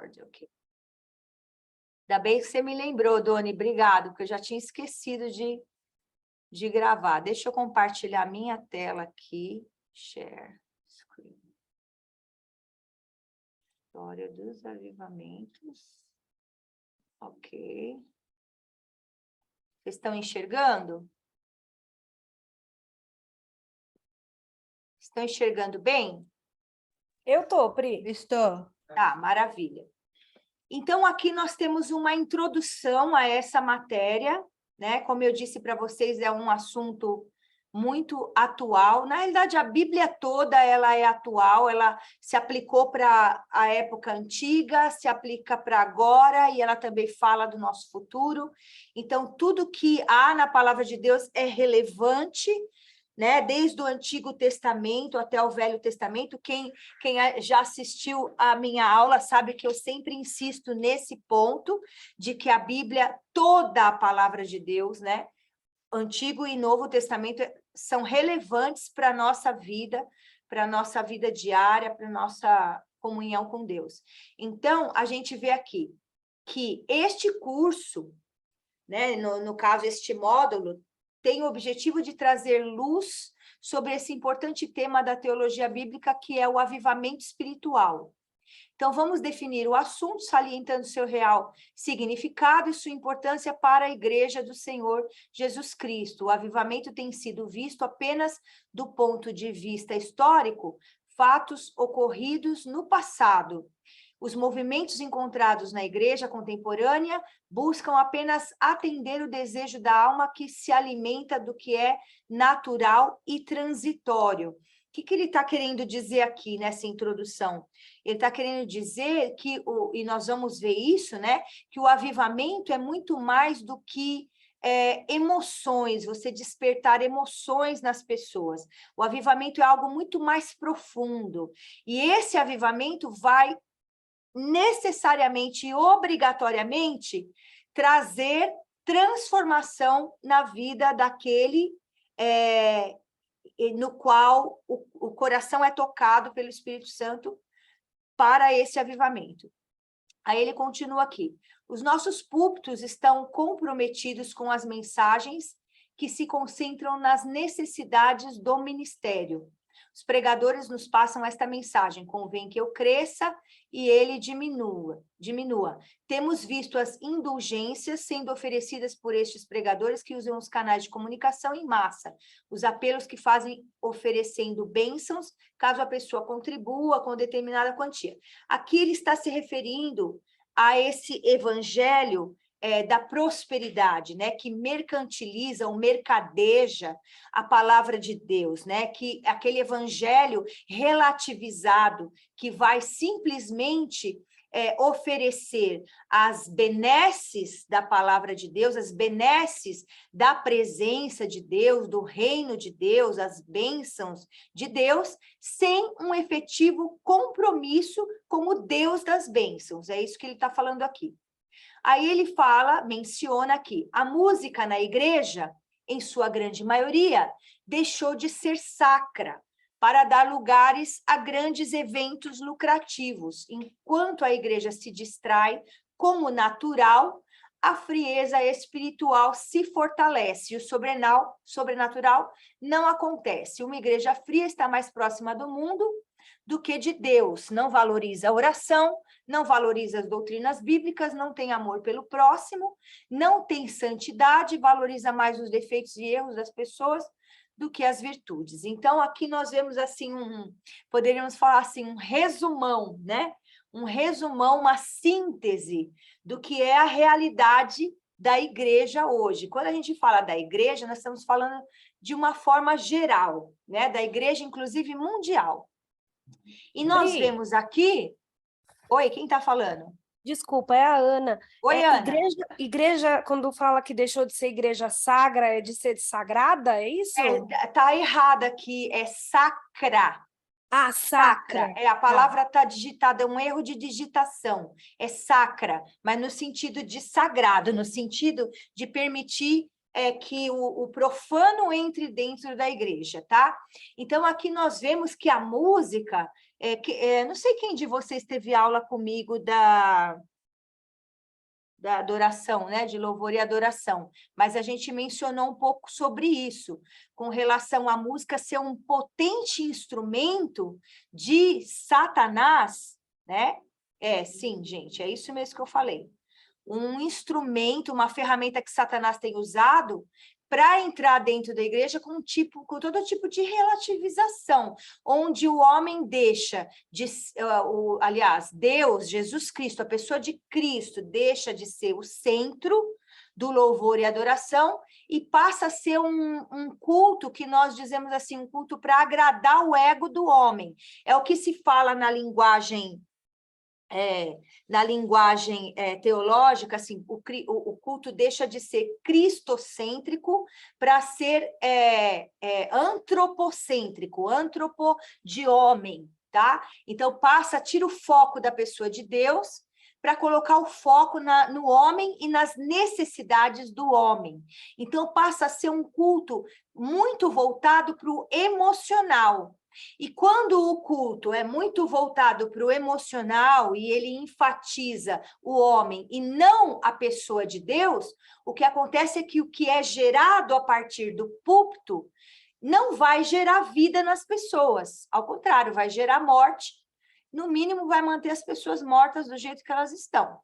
Discord, ok. Ainda bem que você me lembrou, Doni, obrigado, porque eu já tinha esquecido de gravar. Deixa eu compartilhar minha tela aqui. Share screen. História dos avivamentos. Ok. Vocês estão enxergando? Estão enxergando bem? Eu tô, Pri. Estou. Tá, maravilha. Então, aqui nós temos uma introdução a essa matéria, né? Como eu disse para vocês, é um assunto muito atual. Na realidade, a Bíblia toda ela é atual, ela se aplicou para a época antiga, se aplica para agora, e ela também fala do nosso futuro. Então, tudo que há na palavra de Deus é relevante, né? Desde o Antigo Testamento até o Velho Testamento. Quem já assistiu a minha aula sabe que eu sempre insisto nesse ponto de que a Bíblia, toda a palavra de Deus, né? Antigo e Novo Testamento são relevantes para a nossa vida diária, para a nossa comunhão com Deus. Então, a gente vê aqui que este curso, né? No caso, este módulo, tem o objetivo de trazer luz sobre esse importante tema da teologia bíblica, que é o avivamento espiritual. Então, vamos definir o assunto, salientando seu real significado e sua importância para a Igreja do Senhor Jesus Cristo. O avivamento tem sido visto apenas do ponto de vista histórico, fatos ocorridos no passado. Os movimentos encontrados na igreja contemporânea buscam apenas atender o desejo da alma que se alimenta do que é natural e transitório. O que ele está querendo dizer aqui nessa introdução? Ele está querendo dizer que, e nós vamos ver isso, né? Que o avivamento é muito mais do que emoções, você despertar emoções nas pessoas. O avivamento é algo muito mais profundo. E esse avivamento vai necessariamente e obrigatoriamente trazer transformação na vida daquele no qual o coração é tocado pelo Espírito Santo para esse avivamento. Aí ele continua aqui. Os nossos púlpitos estão comprometidos com as mensagens que se concentram nas necessidades do ministério. Os pregadores nos passam esta mensagem: convém que eu cresça e ele diminua. Temos visto as indulgências sendo oferecidas por estes pregadores que usam os canais de comunicação em massa, os apelos que fazem oferecendo bênçãos, caso a pessoa contribua com determinada quantia. Aqui ele está se referindo a esse evangelho da prosperidade, né, que mercantiliza ou mercadeja a palavra de Deus, né, que aquele evangelho relativizado que vai simplesmente oferecer as benesses da palavra de Deus, as benesses da presença de Deus, do reino de Deus, as bênçãos de Deus, sem um efetivo compromisso com o Deus das bênçãos. É isso que ele está falando aqui. Aí ele menciona aqui, a música na igreja, em sua grande maioria, deixou de ser sacra para dar lugares a grandes eventos lucrativos. Enquanto a igreja se distrai como natural, a frieza espiritual se fortalece e o sobrenatural não acontece. Uma igreja fria está mais próxima do mundo do que de Deus, não valoriza a oração, não valoriza as doutrinas bíblicas, não tem amor pelo próximo, não tem santidade, valoriza mais os defeitos e erros das pessoas do que as virtudes. Então, aqui nós vemos assim poderíamos falar assim, um resumão, né? Um resumão, uma síntese do que é a realidade da igreja hoje. Quando a gente fala da igreja, nós estamos falando de uma forma geral, né? Da igreja, inclusive, mundial. E nós vemos aqui... Oi, quem está falando? Desculpa, é a Ana. Oi, Ana. Igreja, quando fala que deixou de ser igreja sagra, é de ser sagrada, é isso? Está errado aqui, é sacra. Ah, sacra. A palavra está digitada, é um erro de digitação. É sacra, mas no sentido de sagrado, no sentido de permitir que o profano entre dentro da igreja, tá? Então, aqui nós vemos que a música, Não sei quem de vocês teve aula comigo da adoração, né, de louvor e adoração, mas a gente mencionou um pouco sobre isso, com relação à música ser um potente instrumento de Satanás, né? Sim, gente, é isso mesmo que eu falei. Um instrumento, uma ferramenta que Satanás tem usado para entrar dentro da igreja com todo tipo de relativização, onde o homem deixa de, aliás, Deus, Jesus Cristo, a pessoa de Cristo, deixa de ser o centro do louvor e adoração e passa a ser um culto que nós dizemos assim, um culto para agradar o ego do homem. É o que se fala na linguagem teológica, assim, o culto deixa de ser cristocêntrico para ser antropocêntrico, antropo de homem, tá? Então, tira o foco da pessoa de Deus para colocar o foco no homem e nas necessidades do homem. Então, passa a ser um culto muito voltado para o emocional. E quando o culto é muito voltado para o emocional e ele enfatiza o homem e não a pessoa de Deus, o que acontece é que o que é gerado a partir do púlpito não vai gerar vida nas pessoas. Ao contrário, vai gerar morte. No mínimo, vai manter as pessoas mortas do jeito que elas estão.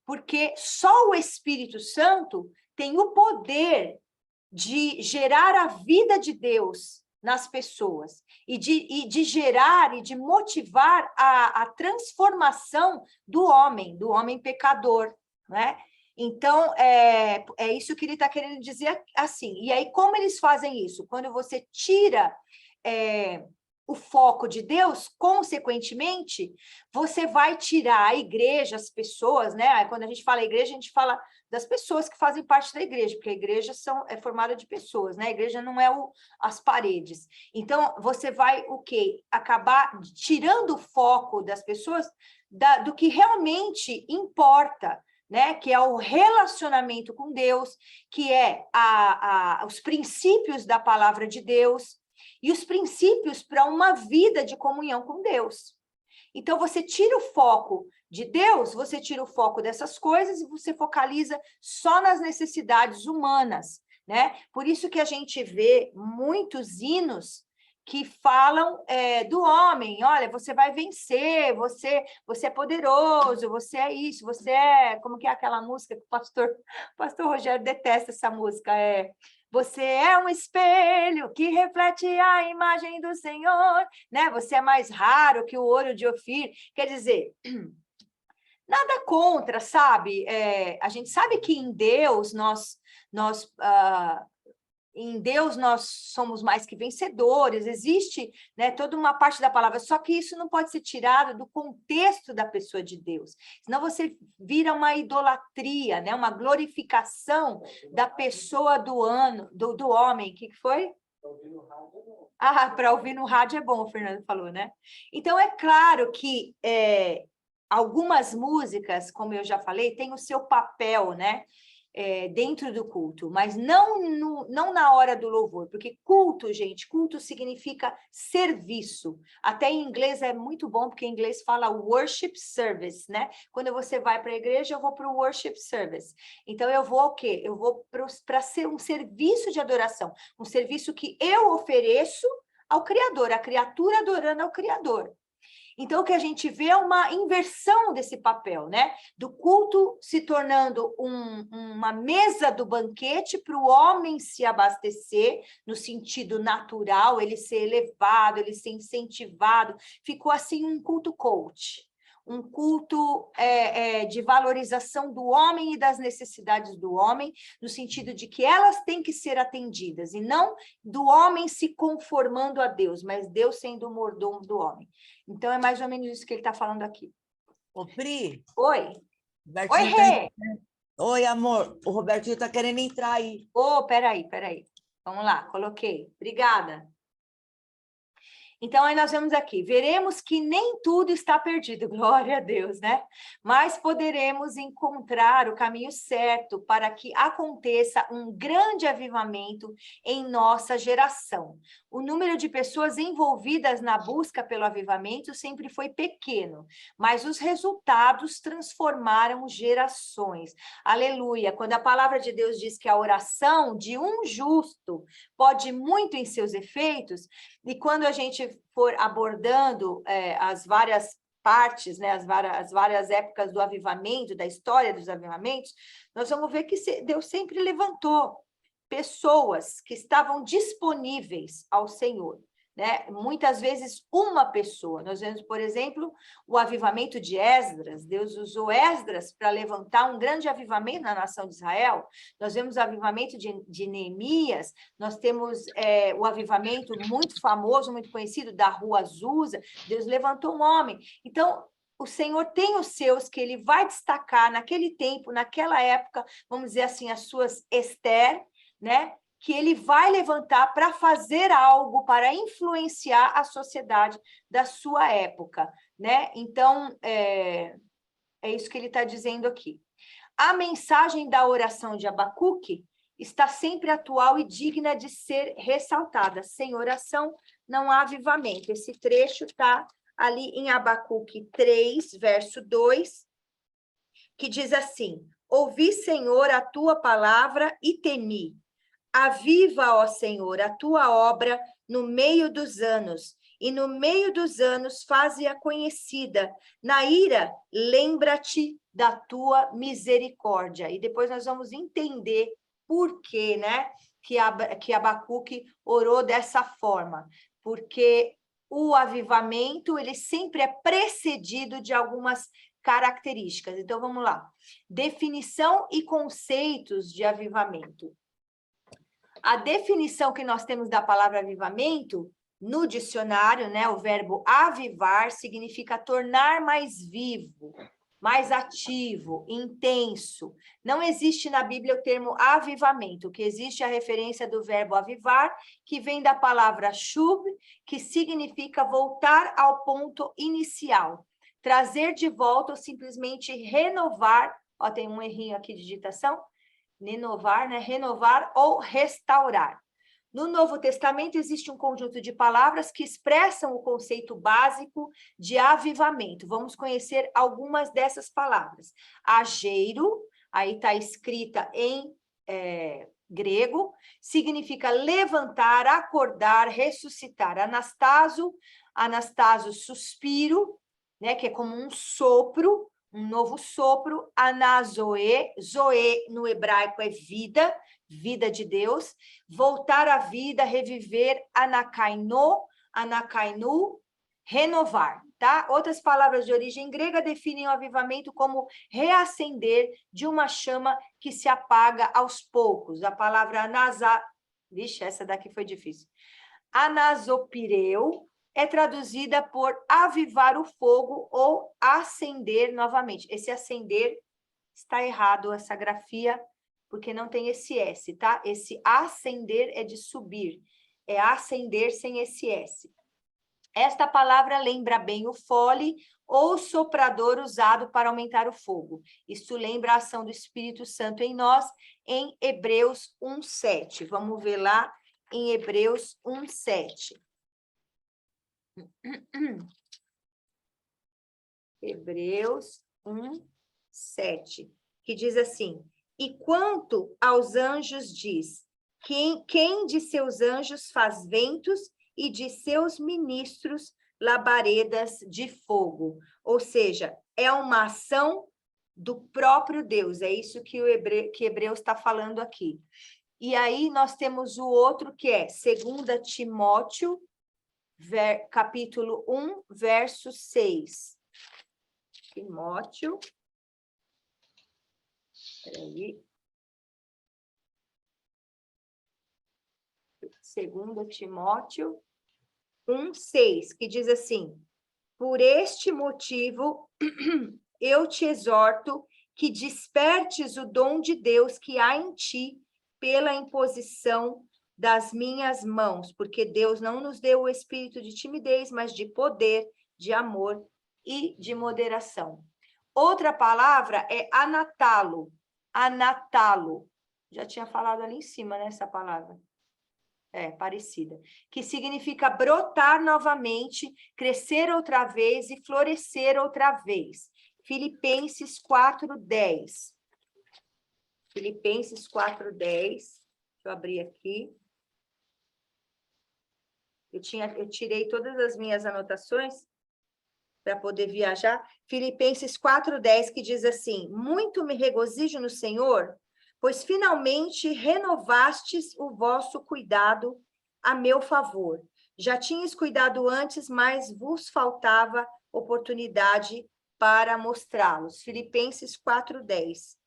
Porque só o Espírito Santo tem o poder de gerar a vida de Deus nas pessoas e de gerar e de motivar a transformação do homem pecador, né? Então, é isso que ele está querendo dizer assim. E aí, como eles fazem isso? Quando você tira o foco de Deus, consequentemente, você vai tirar a igreja, as pessoas, né? Aí, quando a gente fala igreja, a gente fala das pessoas que fazem parte da igreja, porque a igreja é formada de pessoas, né? A igreja não é as paredes. Então, você vai o quê? Acabar tirando o foco das pessoas do que realmente importa, né? Que é o relacionamento com Deus, que é os princípios da palavra de Deus e os princípios para uma vida de comunhão com Deus. Então, você tira o foco de Deus, você tira o foco dessas coisas e você focaliza só nas necessidades humanas, né? Por isso que a gente vê muitos hinos que falam do homem, olha, você vai vencer, você é poderoso, você é isso, você é... Como que é aquela música que o pastor Rogério detesta essa música? Você é um espelho que reflete a imagem do Senhor, né? Você é mais raro que o ouro de Ofir. Quer dizer, nada contra, sabe? A gente sabe que em Deus nós somos mais que vencedores, existe, né, toda uma parte da palavra, só que isso não pode ser tirado do contexto da pessoa de Deus, senão você vira uma idolatria, né, uma glorificação da pessoa do homem. O que foi? Para ouvir no rádio é bom, o Fernando falou, né? Então, é claro que algumas músicas, como eu já falei, têm o seu papel, né? Dentro do culto, mas não na hora do louvor, porque culto, gente, culto significa serviço. Até em inglês é muito bom, porque em inglês fala worship service, né? Quando você vai para a igreja, eu vou para o worship service. Então, eu vou o quê? Eu vou para ser um serviço de adoração, um serviço que eu ofereço ao Criador, a criatura adorando ao Criador. Então, o que a gente vê é uma inversão desse papel, né? Do culto se tornando uma mesa do banquete para o homem se abastecer, no sentido natural, ele ser elevado, ele ser incentivado. Ficou assim um culto coach, um culto de valorização do homem e das necessidades do homem, no sentido de que elas têm que ser atendidas, e não do homem se conformando a Deus, mas Deus sendo o mordomo do homem. Então, é mais ou menos isso que ele está falando aqui. Ô, Pri. Oi. Oi, Rê. Oi, amor. O Robertinho está querendo entrar aí. Peraí. Vamos lá, coloquei. Obrigada. Então, aí nós vemos aqui, veremos que nem tudo está perdido, glória a Deus, né? Mas poderemos encontrar o caminho certo para que aconteça um grande avivamento em nossa geração. O número de pessoas envolvidas na busca pelo avivamento sempre foi pequeno, mas os resultados transformaram gerações. Aleluia! Quando a palavra de Deus diz que a oração de um justo pode muito em seus efeitos, e quando a gente for abordando as várias partes, né, as várias épocas do avivamento, da história dos avivamentos, nós vamos ver que Deus sempre levantou pessoas que estavam disponíveis ao Senhor, né? Muitas vezes uma pessoa. Nós vemos, por exemplo, o avivamento de Esdras. Deus usou Esdras para levantar um grande avivamento na nação de Israel. Nós vemos o avivamento de Neemias. Nós temos o avivamento muito famoso, muito conhecido da Rua Azusa. Deus levantou um homem. Então, o Senhor tem os seus que ele vai destacar naquele tempo, naquela época, vamos dizer assim, as suas Esther, né? Que ele vai levantar para fazer algo, para influenciar a sociedade da sua época, né? Então, é isso que ele está dizendo aqui. A mensagem da oração de Abacuque está sempre atual e digna de ser ressaltada. Sem oração, não há avivamento. Esse trecho está ali em Abacuque 3, verso 2, que diz assim: ouvi, Senhor, a tua palavra e temi. Aviva, ó Senhor, a tua obra no meio dos anos, e no meio dos anos faze-a conhecida. Na ira, lembra-te da tua misericórdia. E depois nós vamos entender por quê, né, que Abacuque orou dessa forma. Porque o avivamento, ele sempre é precedido de algumas características. Então, vamos lá. Definição e conceitos de avivamento. A definição que nós temos da palavra avivamento, no dicionário, né, o verbo avivar significa tornar mais vivo, mais ativo, intenso. Não existe na Bíblia o termo avivamento. O que existe é a referência do verbo avivar, que vem da palavra shuv, que significa voltar ao ponto inicial, trazer de volta ou simplesmente renovar. Ó, tem um errinho aqui de digitação. Renovar, né? Renovar ou restaurar. No Novo Testamento existe um conjunto de palavras que expressam o conceito básico de avivamento. Vamos conhecer algumas dessas palavras. Ageiro, aí está escrita em grego, significa levantar, acordar, ressuscitar. Anastaso, suspiro, né? Que é como um sopro, um novo sopro. Anazoe, zoe no hebraico é vida, vida de Deus. Voltar à vida, reviver, anakaino, anakainu, renovar, tá? Outras palavras de origem grega definem o avivamento como reacender de uma chama que se apaga aos poucos. A palavra vixe, essa daqui foi difícil. Anasopireu é traduzida por avivar o fogo ou acender novamente. Esse acender está errado, essa grafia, porque não tem esse S, tá? Esse acender é de subir, é acender sem esse S. Esta palavra lembra bem o fole ou soprador usado para aumentar o fogo. Isso lembra a ação do Espírito Santo em nós, em Hebreus 1:7. Vamos ver lá em Hebreus 1:7. Hebreus 1:7, que diz assim: e quanto aos anjos diz, quem de seus anjos faz ventos e de seus ministros labaredas de fogo. Ou seja, é uma ação do próprio Deus, é isso que Hebreus está falando aqui. E aí nós temos o outro que é 2 Timóteo, capítulo 1, verso 6. Timóteo. Peraí. 2 Timóteo 1:6, que diz assim: por este motivo, eu te exorto que despertes o dom de Deus que há em ti pela imposição das minhas mãos, porque Deus não nos deu o espírito de timidez, mas de poder, de amor e de moderação. Outra palavra é anatalo. Anatalo. Já tinha falado ali em cima, né, essa palavra. É, parecida. Que significa brotar novamente, crescer outra vez e florescer outra vez. Filipenses 4:10. Filipenses 4:10. Deixa eu abrir aqui. Eu tirei todas as minhas anotações para poder viajar. Filipenses 4:10, que diz assim: muito me regozijo no Senhor, pois finalmente renovastes o vosso cuidado a meu favor. Já tinhas cuidado antes, mas vos faltava oportunidade para mostrá-los. Filipenses 4:10.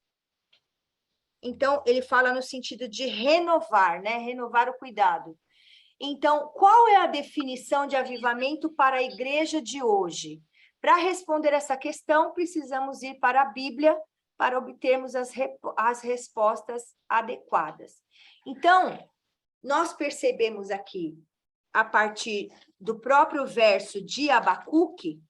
Então, ele fala no sentido de renovar, né? Renovar o cuidado. Então, qual é a definição de avivamento para a igreja de hoje? Para responder essa questão, precisamos ir para a Bíblia para obtermos as respostas adequadas. Então, nós percebemos aqui, a partir do próprio verso de Abacuque,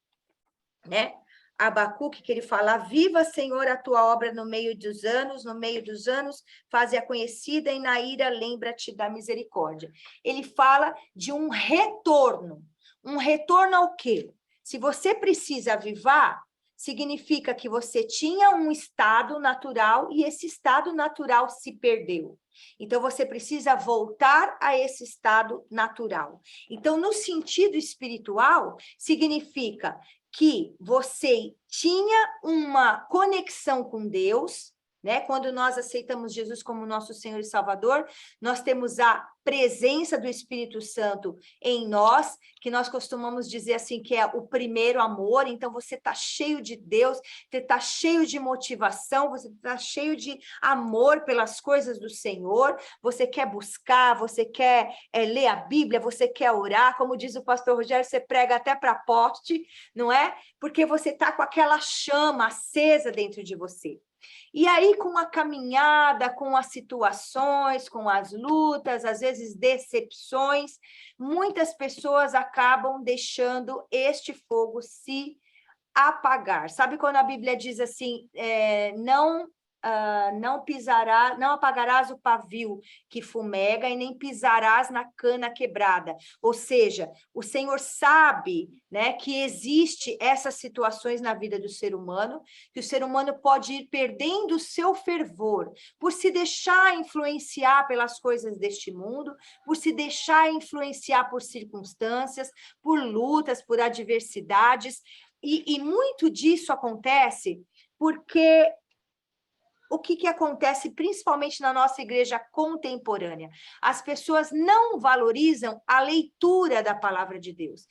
né? Abacuque, que ele fala: viva, Senhor, a tua obra no meio dos anos, faze-a conhecida, e na ira lembra-te da misericórdia. Ele fala de um retorno ao quê? Se você precisa avivar, significa que você tinha um estado natural e esse estado natural se perdeu. Então, você precisa voltar a esse estado natural. Então, no sentido espiritual, significa que você tinha uma conexão com Deus, né? Quando nós aceitamos Jesus como nosso Senhor e Salvador, nós temos a presença do Espírito Santo em nós, que nós costumamos dizer assim, que é o primeiro amor. Então, você está cheio de Deus, você está cheio de motivação, você está cheio de amor pelas coisas do Senhor, você quer buscar, você quer ler a Bíblia, você quer orar, como diz o pastor Rogério, você prega até para poste, não é? Porque você está com aquela chama acesa dentro de você. E aí, com a caminhada, com as situações, com as lutas, às vezes decepções, muitas pessoas acabam deixando este fogo se apagar. Sabe quando a Bíblia diz assim, não apagarás o pavio que fumega e nem pisarás na cana quebrada. Ou seja, o Senhor sabe, né, que existe essas situações na vida do ser humano, que o ser humano pode ir perdendo o seu fervor por se deixar influenciar pelas coisas deste mundo, por se deixar influenciar por circunstâncias, por lutas, por adversidades, e muito disso acontece porque o que acontece principalmente na nossa igreja contemporânea? As pessoas não valorizam a leitura da palavra de Deus.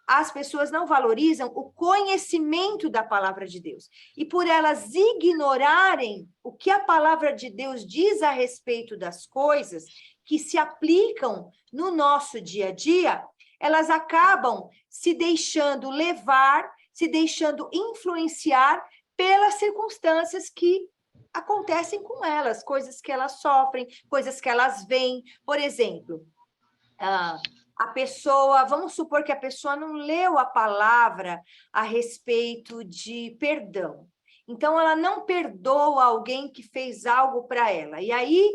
As pessoas não valorizam o conhecimento da palavra de Deus. E por elas ignorarem o que a palavra de Deus diz a respeito das coisas que se aplicam no nosso dia a dia, elas acabam se deixando levar, se deixando influenciar pelas circunstâncias que acontecem com elas, coisas que elas sofrem, coisas que elas veem. Por exemplo, a pessoa, vamos supor que a pessoa não leu a palavra a respeito de perdão. Então, ela não perdoa alguém que fez algo para ela. E aí,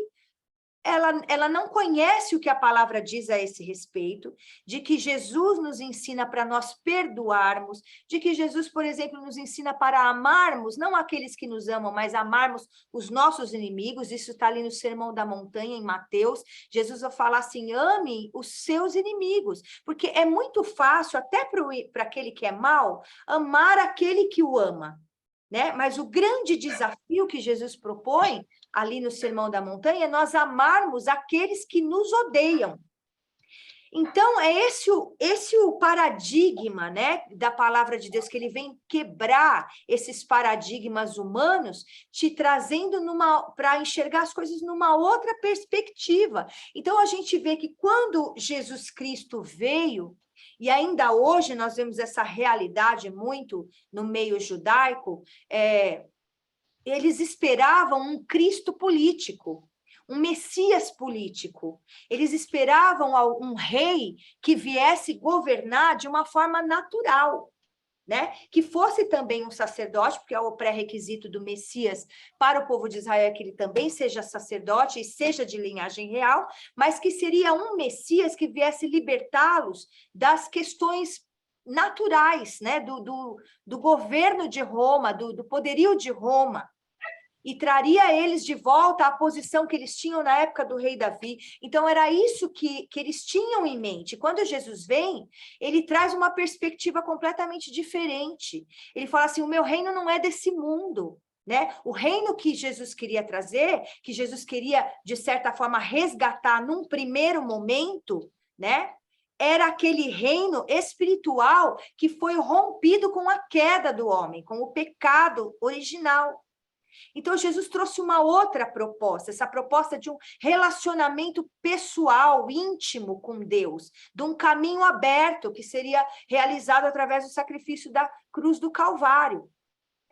ela não conhece o que a palavra diz a esse respeito, de que Jesus nos ensina para nós perdoarmos, de que Jesus, por exemplo, nos ensina para amarmos, não aqueles que nos amam, mas amarmos os nossos inimigos. Isso está ali no Sermão da Montanha, em Mateus. Jesus vai falar assim: ame os seus inimigos, porque é muito fácil, até para aquele que é mau, amar aquele que o ama, né? Mas o grande desafio que Jesus propõe ali no Sermão da Montanha é nós amarmos aqueles que nos odeiam. Então, é esse o paradigma, né, da palavra de Deus, que ele vem quebrar esses paradigmas humanos, te trazendo para enxergar as coisas numa outra perspectiva. Então, a gente vê que quando Jesus Cristo veio, e ainda hoje nós vemos essa realidade muito no meio judaico, eles esperavam um Cristo político, um Messias político. Eles esperavam um rei que viesse governar de uma forma natural, né? Que fosse também um sacerdote, porque é o pré-requisito do Messias para o povo de Israel, que ele também seja sacerdote e seja de linhagem real, mas que seria um Messias que viesse libertá-los das questões naturais, né? Do governo de Roma, do poderio de Roma, e traria eles de volta à posição que eles tinham na época do rei Davi. Então, era isso que eles tinham em mente. Quando Jesus vem, ele traz uma perspectiva completamente diferente. Ele fala assim, o meu reino não é desse mundo, né? O reino que Jesus queria trazer, que Jesus queria, de certa forma, resgatar num primeiro momento, né? Era aquele reino espiritual que foi rompido com a queda do homem, com o pecado original. Então, Jesus trouxe uma outra proposta, essa proposta de um relacionamento pessoal, íntimo com Deus, de um caminho aberto que seria realizado através do sacrifício da cruz do Calvário.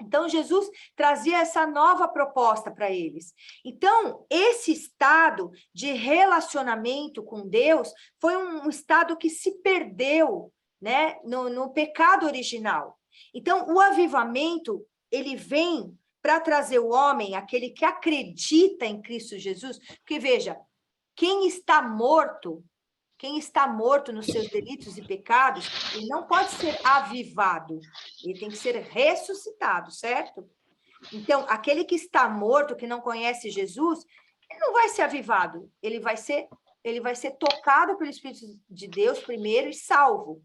Então, Jesus trazia essa nova proposta para eles. Então, esse estado de relacionamento com Deus foi um estado que se perdeu, né, no pecado original. Então, o avivamento, ele vem para trazer o homem, aquele que acredita em Cristo Jesus, porque veja, quem está morto nos seus delitos e pecados, ele não pode ser avivado, ele tem que ser ressuscitado, certo? Então, aquele que está morto, que não conhece Jesus, ele não vai ser avivado, ele vai ser tocado pelo Espírito de Deus primeiro e salvo.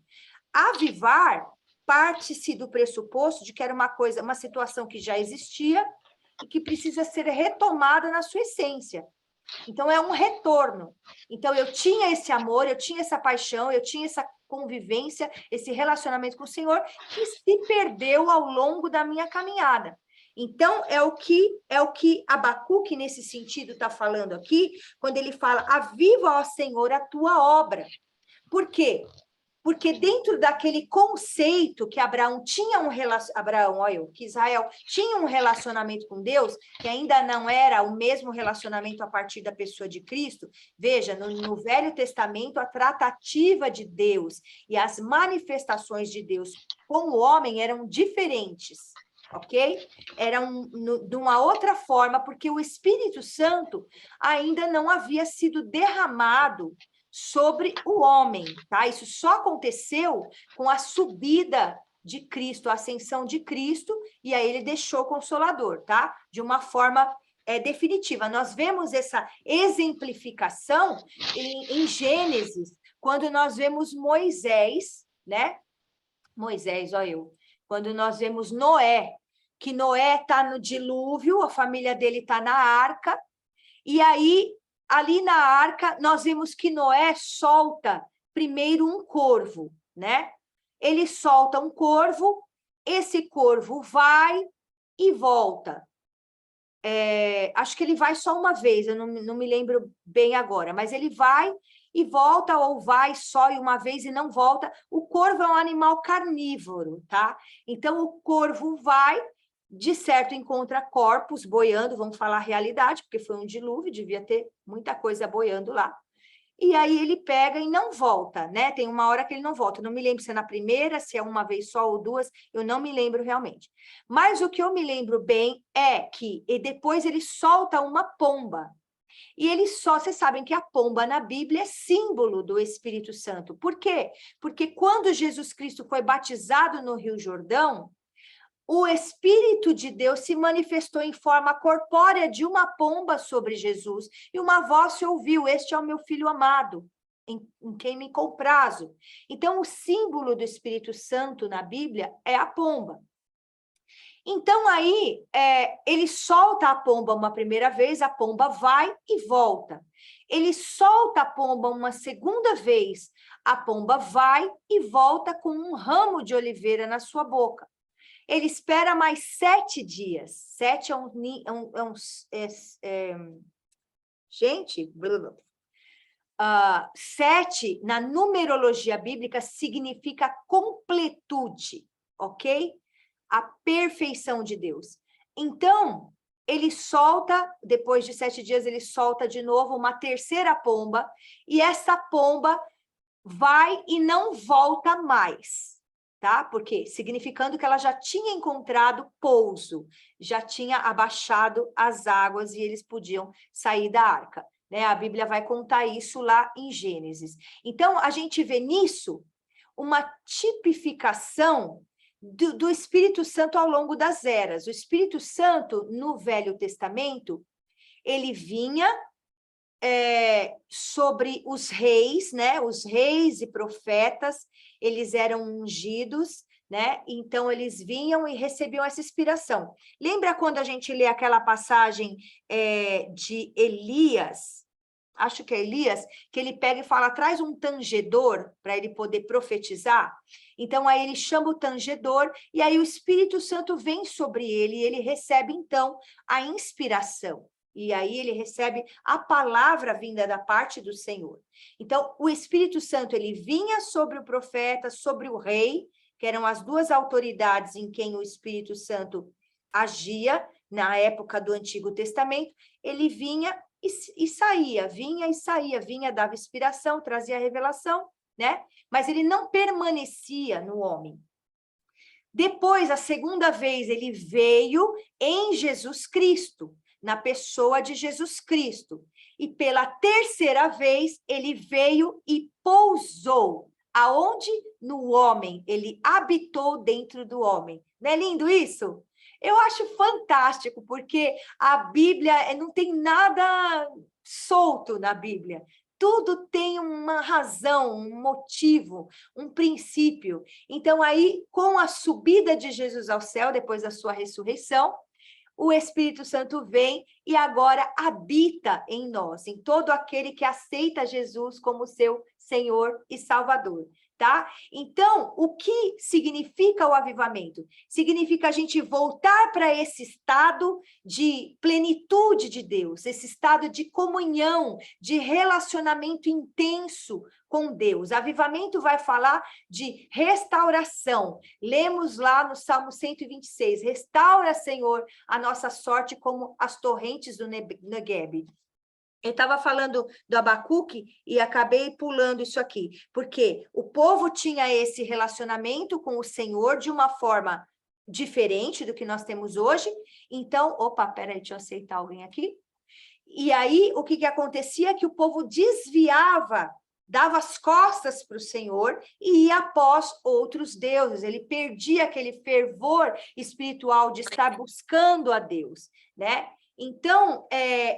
Avivar parte-se do pressuposto de que era uma situação que já existia e que precisa ser retomada na sua essência. Então, é um retorno. Então, eu tinha esse amor, eu tinha essa paixão, eu tinha essa convivência, esse relacionamento com o Senhor, que se perdeu ao longo da minha caminhada. Então, é o que Abacuque, nesse sentido, está falando aqui, quando ele fala, aviva, ó Senhor, a tua obra. Por quê? Porque dentro daquele conceito que que Israel tinha um relacionamento com Deus, que ainda não era o mesmo relacionamento a partir da pessoa de Cristo, veja, no Velho Testamento, a tratativa de Deus e as manifestações de Deus com o homem eram diferentes, ok? Eram de uma outra forma, porque o Espírito Santo ainda não havia sido derramado sobre o homem, tá? Isso só aconteceu com a subida de Cristo, a ascensão de Cristo, e aí ele deixou o Consolador, tá? De uma forma definitiva. Nós vemos essa exemplificação em Gênesis, quando nós vemos Moisés, né? Moisés, ó eu. Quando nós vemos Noé, que Noé está no dilúvio, a família dele está na arca, e aí ali na arca, nós vimos que Noé solta primeiro um corvo, né? Ele solta um corvo, esse corvo vai e volta. Acho que ele vai só uma vez, eu não me lembro bem agora, mas ele vai e volta, ou vai só uma vez e não volta. O corvo é um animal carnívoro, tá? Então, o corvo vai, de certo, encontra corpos boiando, vamos falar a realidade, porque foi um dilúvio, devia ter muita coisa boiando lá. E aí ele pega e não volta, né? Tem uma hora que ele não volta. Eu não me lembro se é na primeira, se é uma vez só ou duas, eu não me lembro realmente. Mas o que eu me lembro bem é que depois ele solta uma pomba. E vocês sabem que a pomba na Bíblia é símbolo do Espírito Santo. Por quê? Porque quando Jesus Cristo foi batizado no Rio Jordão, o Espírito de Deus se manifestou em forma corpórea de uma pomba sobre Jesus, e uma voz se ouviu, este é o meu filho amado, em quem me comprazo. Então, o símbolo do Espírito Santo na Bíblia é a pomba. Então, aí, ele solta a pomba uma primeira vez, a pomba vai e volta. Ele solta a pomba uma segunda vez, a pomba vai e volta com um ramo de oliveira na sua boca. Ele espera mais 7 dias. 7 gente, 7 na numerologia bíblica significa completude, ok? A perfeição de Deus. Então, ele solta, depois de 7 dias, ele solta de novo uma terceira pomba, e essa pomba vai e não volta mais, tá? Porque significando que ela já tinha encontrado pouso, já tinha abaixado as águas e eles podiam sair da arca, né? A Bíblia vai contar isso lá em Gênesis. Então, a gente vê nisso uma tipificação do Espírito Santo ao longo das eras. O Espírito Santo, no Velho Testamento, ele vinha sobre os reis, né? Os reis e profetas, eles eram ungidos, né? Então, eles vinham e recebiam essa inspiração. Lembra quando a gente lê aquela passagem de Elias? Acho que é Elias, que ele pega e fala, traz um tangedor para ele poder profetizar. Então, aí ele chama o tangedor, e aí o Espírito Santo vem sobre ele, e ele recebe, então, a inspiração. E aí ele recebe a palavra vinda da parte do Senhor. Então, o Espírito Santo, ele vinha sobre o profeta, sobre o rei, que eram as duas autoridades em quem o Espírito Santo agia, na época do Antigo Testamento, ele vinha e saía, vinha e saía, vinha, dava inspiração, trazia revelação, né? Mas ele não permanecia no homem. Depois, a segunda vez, ele veio em Jesus Cristo, na pessoa de Jesus Cristo. E pela terceira vez, ele veio e pousou. Aonde? No homem. Ele habitou dentro do homem. Não é lindo isso? Eu acho fantástico, porque a Bíblia não tem nada solto na Bíblia. Tudo tem uma razão, um motivo, um princípio. Então, aí, com a subida de Jesus ao céu, depois da sua ressurreição, o Espírito Santo vem e agora habita em nós, em todo aquele que aceita Jesus como seu Senhor e Salvador, tá? Então, o que significa o avivamento? Significa a gente voltar para esse estado de plenitude de Deus, esse estado de comunhão, de relacionamento intenso com Deus. Avivamento vai falar de restauração. Lemos lá no Salmo 126, restaura, Senhor, a nossa sorte como as torrentes do Negueb. Eu estava falando do Abacuque e acabei pulando isso aqui, porque o povo tinha esse relacionamento com o Senhor de uma forma diferente do que nós temos hoje. Então, peraí, deixa eu aceitar alguém aqui. E aí, o que acontecia é que o povo desviava, dava as costas para o Senhor e ia após outros deuses. Ele perdia aquele fervor espiritual de estar buscando a Deus, né? Então,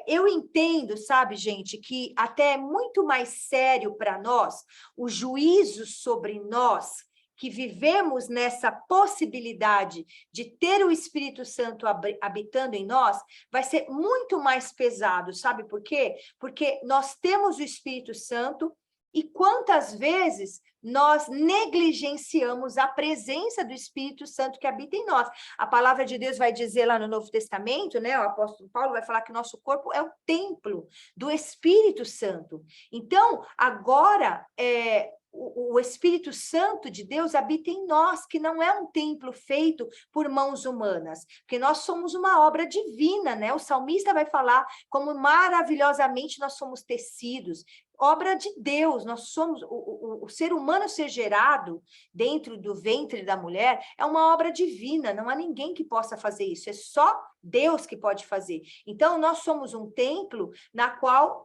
eu entendo, sabe, gente, que até é muito mais sério para nós o juízo sobre nós, que vivemos nessa possibilidade de ter o Espírito Santo habitando em nós, vai ser muito mais pesado, sabe por quê? Porque nós temos o Espírito Santo e quantas vezes nós negligenciamos a presença do Espírito Santo que habita em nós. A palavra de Deus vai dizer lá no Novo Testamento, né? O apóstolo Paulo vai falar que nosso corpo é o templo do Espírito Santo. Então, agora, o Espírito Santo de Deus habita em nós, que não é um templo feito por mãos humanas, porque nós somos uma obra divina, né? O salmista vai falar como maravilhosamente nós somos tecidos, obra de Deus. Nós somos, o ser humano ser gerado dentro do ventre da mulher é uma obra divina, não há ninguém que possa fazer isso, é só Deus que pode fazer. Então, nós somos um templo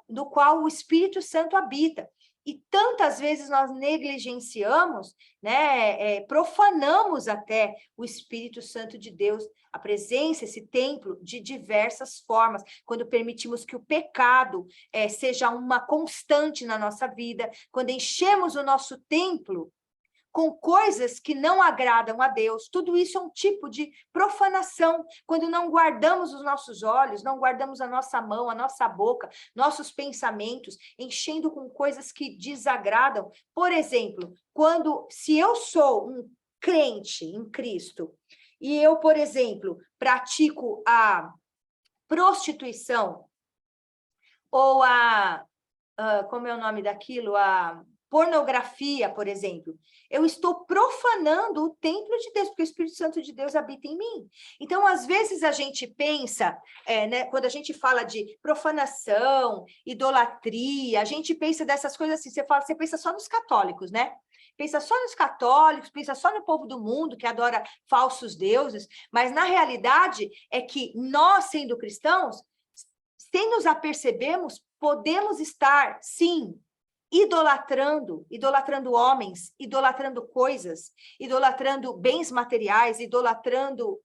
no qual o Espírito Santo habita. E tantas vezes nós negligenciamos, né, profanamos até o Espírito Santo de Deus, a presença, esse templo, de diversas formas, quando permitimos que o pecado seja uma constante na nossa vida, quando enchemos o nosso templo com coisas que não agradam a Deus. Tudo isso é um tipo de profanação, quando não guardamos os nossos olhos, não guardamos a nossa mão, a nossa boca, nossos pensamentos, enchendo com coisas que desagradam. Por exemplo, se eu sou um crente em Cristo, e eu, por exemplo, pratico a prostituição, ou como é o nome daquilo? pornografia, por exemplo, eu estou profanando o templo de Deus, porque o Espírito Santo de Deus habita em mim. Então, às vezes, a gente pensa, né, quando a gente fala de profanação, idolatria, a gente pensa dessas coisas assim, você pensa só nos católicos, né? Pensa só nos católicos, pensa só no povo do mundo que adora falsos deuses, mas, na realidade, é que nós, sendo cristãos, sem nos apercebermos, podemos estar, sim, idolatrando homens, idolatrando coisas, idolatrando bens materiais, idolatrando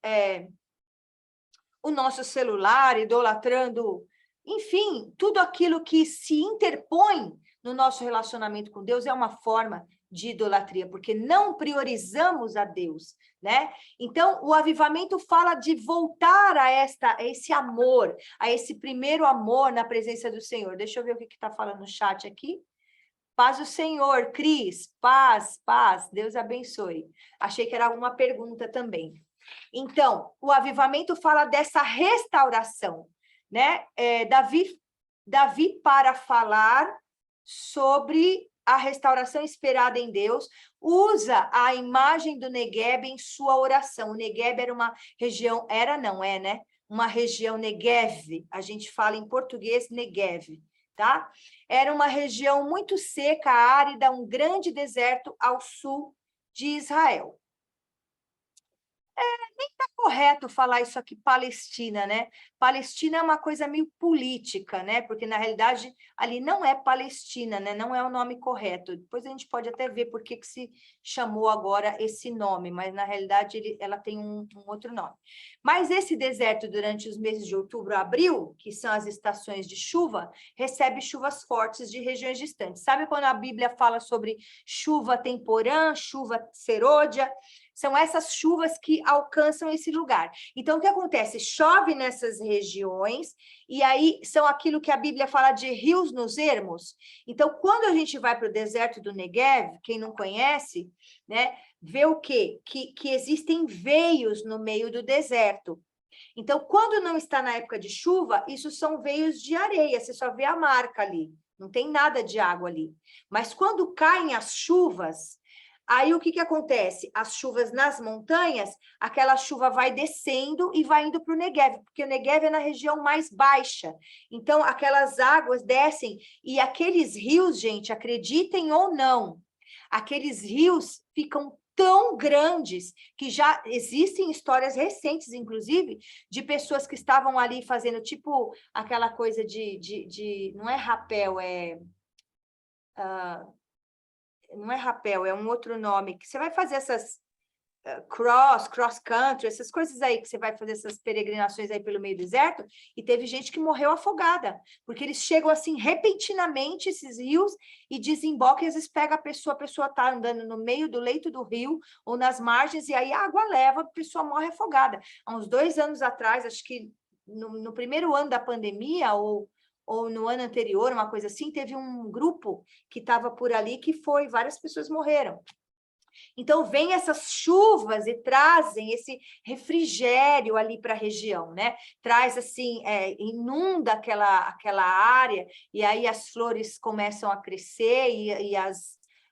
o nosso celular, idolatrando, enfim, tudo aquilo que se interpõe no nosso relacionamento com Deus é uma forma de idolatria, porque não priorizamos a Deus, né? Então, o avivamento fala de voltar a esse amor, a esse primeiro amor na presença do Senhor. Deixa eu ver o que está falando no chat aqui. Paz do Senhor, Cris, paz, Deus abençoe. Achei que era uma pergunta também. Então, o avivamento fala dessa restauração, né? Davi, para falar sobre a restauração esperada em Deus, usa a imagem do Negueb em sua oração. O Negueb era uma região, né? Uma região Negev, a gente fala em português Negev, tá? Era uma região muito seca, árida, um grande deserto ao sul de Israel. Nem está correto falar isso aqui, Palestina, né? Palestina é uma coisa meio política, né? Porque, na realidade, ali não é Palestina, né? Não é o nome correto. Depois a gente pode até ver por que se chamou agora esse nome, mas, na realidade, ela tem um outro nome. Mas esse deserto, durante os meses de outubro a abril, que são as estações de chuva, recebe chuvas fortes de regiões distantes. Sabe quando a Bíblia fala sobre chuva temporã, chuva serôdia? São essas chuvas que alcançam esse lugar. Então, o que acontece? Chove nessas regiões, e aí são aquilo que a Bíblia fala de rios nos ermos. Então, quando a gente vai para o deserto do Negev, quem não conhece, né, vê o quê? Que existem veios no meio do deserto. Então, quando não está na época de chuva, isso são veios de areia, você só vê a marca ali, não tem nada de água ali. Mas quando caem as chuvas, aí o que acontece? As chuvas nas montanhas, aquela chuva vai descendo e vai indo para o Negev, porque o Negev é na região mais baixa. Então, aquelas águas descem e aqueles rios, gente, acreditem ou não, aqueles rios ficam tão grandes que já existem histórias recentes, inclusive, de pessoas que estavam ali fazendo tipo aquela coisa não é rapel, não é rapel, é um outro nome, que você vai fazer essas cross country, essas coisas aí, que você vai fazer essas peregrinações aí pelo meio do deserto, e teve gente que morreu afogada, porque eles chegam assim repentinamente, esses rios, e desembocam, e às vezes pega a pessoa está andando no meio do leito do rio, ou nas margens, e aí a água leva, a pessoa morre afogada. Há uns 2 anos atrás, acho que no primeiro ano da pandemia, ou no ano anterior, uma coisa assim, teve um grupo que estava por ali que várias pessoas morreram. Então, vem essas chuvas e trazem esse refrigério ali para a região, né? Traz, assim, inunda aquela área, e aí as flores começam a crescer e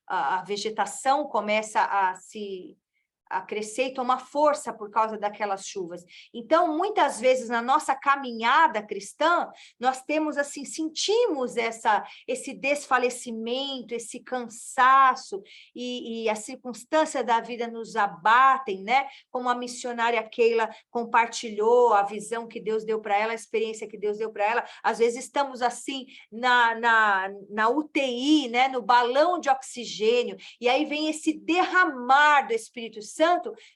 a vegetação começa a crescer e tomar força por causa daquelas chuvas. Então, muitas vezes, na nossa caminhada cristã, nós temos, assim, sentimos esse desfalecimento, esse cansaço, e a circunstância da vida nos abatem, né? Como a missionária Keila compartilhou a visão que Deus deu para ela, a experiência que Deus deu para ela. Às vezes estamos, assim, na UTI, né? No balão de oxigênio, e aí vem esse derramar do Espírito Santo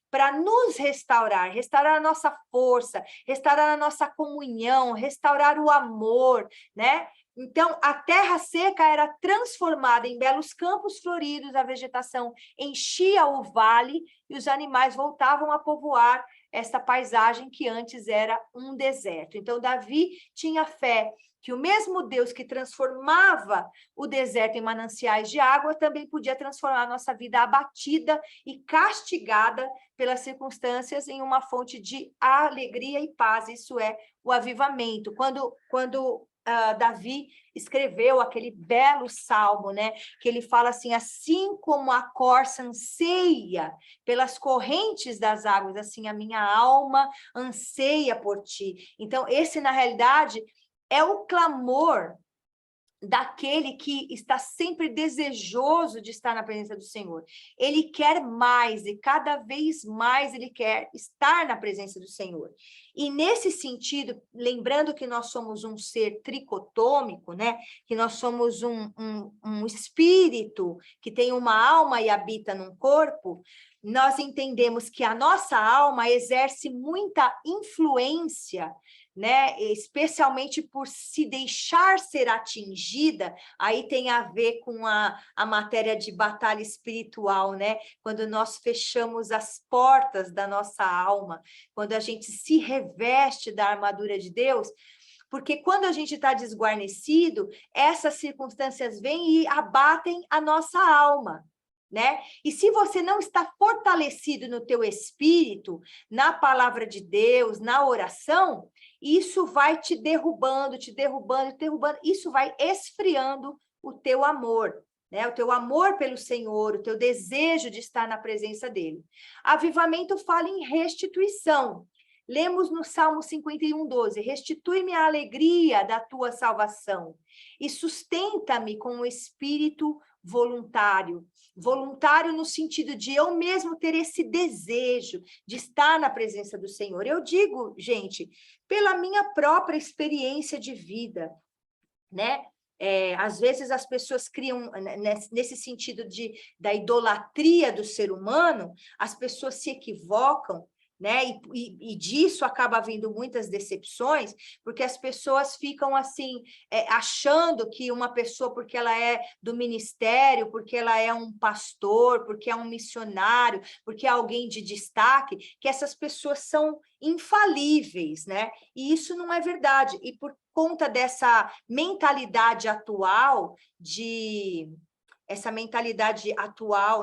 para nos restaurar a nossa força, restaurar a nossa comunhão, restaurar o amor, né? Então, a terra seca era transformada em belos campos floridos, a vegetação enchia o vale e os animais voltavam a povoar essa paisagem que antes era um deserto. Então, Davi tinha fé que o mesmo Deus que transformava o deserto em mananciais de água também podia transformar a nossa vida abatida e castigada pelas circunstâncias em uma fonte de alegria e paz. Isso é o avivamento. Quando Davi escreveu aquele belo salmo, né? Que ele fala assim, assim como a corça anseia pelas correntes das águas, assim a minha alma anseia por ti. Então, esse, na realidade, é o clamor daquele que está sempre desejoso de estar na presença do Senhor. Ele quer mais e cada vez mais ele quer estar na presença do Senhor. E nesse sentido, lembrando que nós somos um ser tricotômico, né? Que nós somos um espírito que tem uma alma e habita num corpo, nós entendemos que a nossa alma exerce muita influência, né? Especialmente por se deixar ser atingida, aí tem a ver com a matéria de batalha espiritual, né? Quando nós fechamos as portas da nossa alma, quando a gente se reveste da armadura de Deus, porque quando a gente está desguarnecido, essas circunstâncias vêm e abatem a nossa alma, né? E se você não está fortalecido no teu espírito, na palavra de Deus, na oração, isso vai te derrubando, te derrubando, te derrubando. Isso vai esfriando o teu amor, né? O teu amor pelo Senhor, o teu desejo de estar na presença dele. Avivamento fala em restituição. Lemos no Salmo 51:12, restitui-me a alegria da tua salvação e sustenta-me com o espírito voluntário. Voluntário no sentido de eu mesmo ter esse desejo de estar na presença do Senhor. Eu digo, gente, pela minha própria experiência de vida, né? Às vezes as pessoas criam, nesse sentido da idolatria do ser humano, as pessoas se equivocam, né? E disso acaba vindo muitas decepções, porque as pessoas ficam assim, achando que uma pessoa, porque ela é do ministério, porque ela é um pastor, porque é um missionário, porque é alguém de destaque, que essas pessoas são infalíveis, né? E isso não é verdade. E por conta dessa mentalidade atual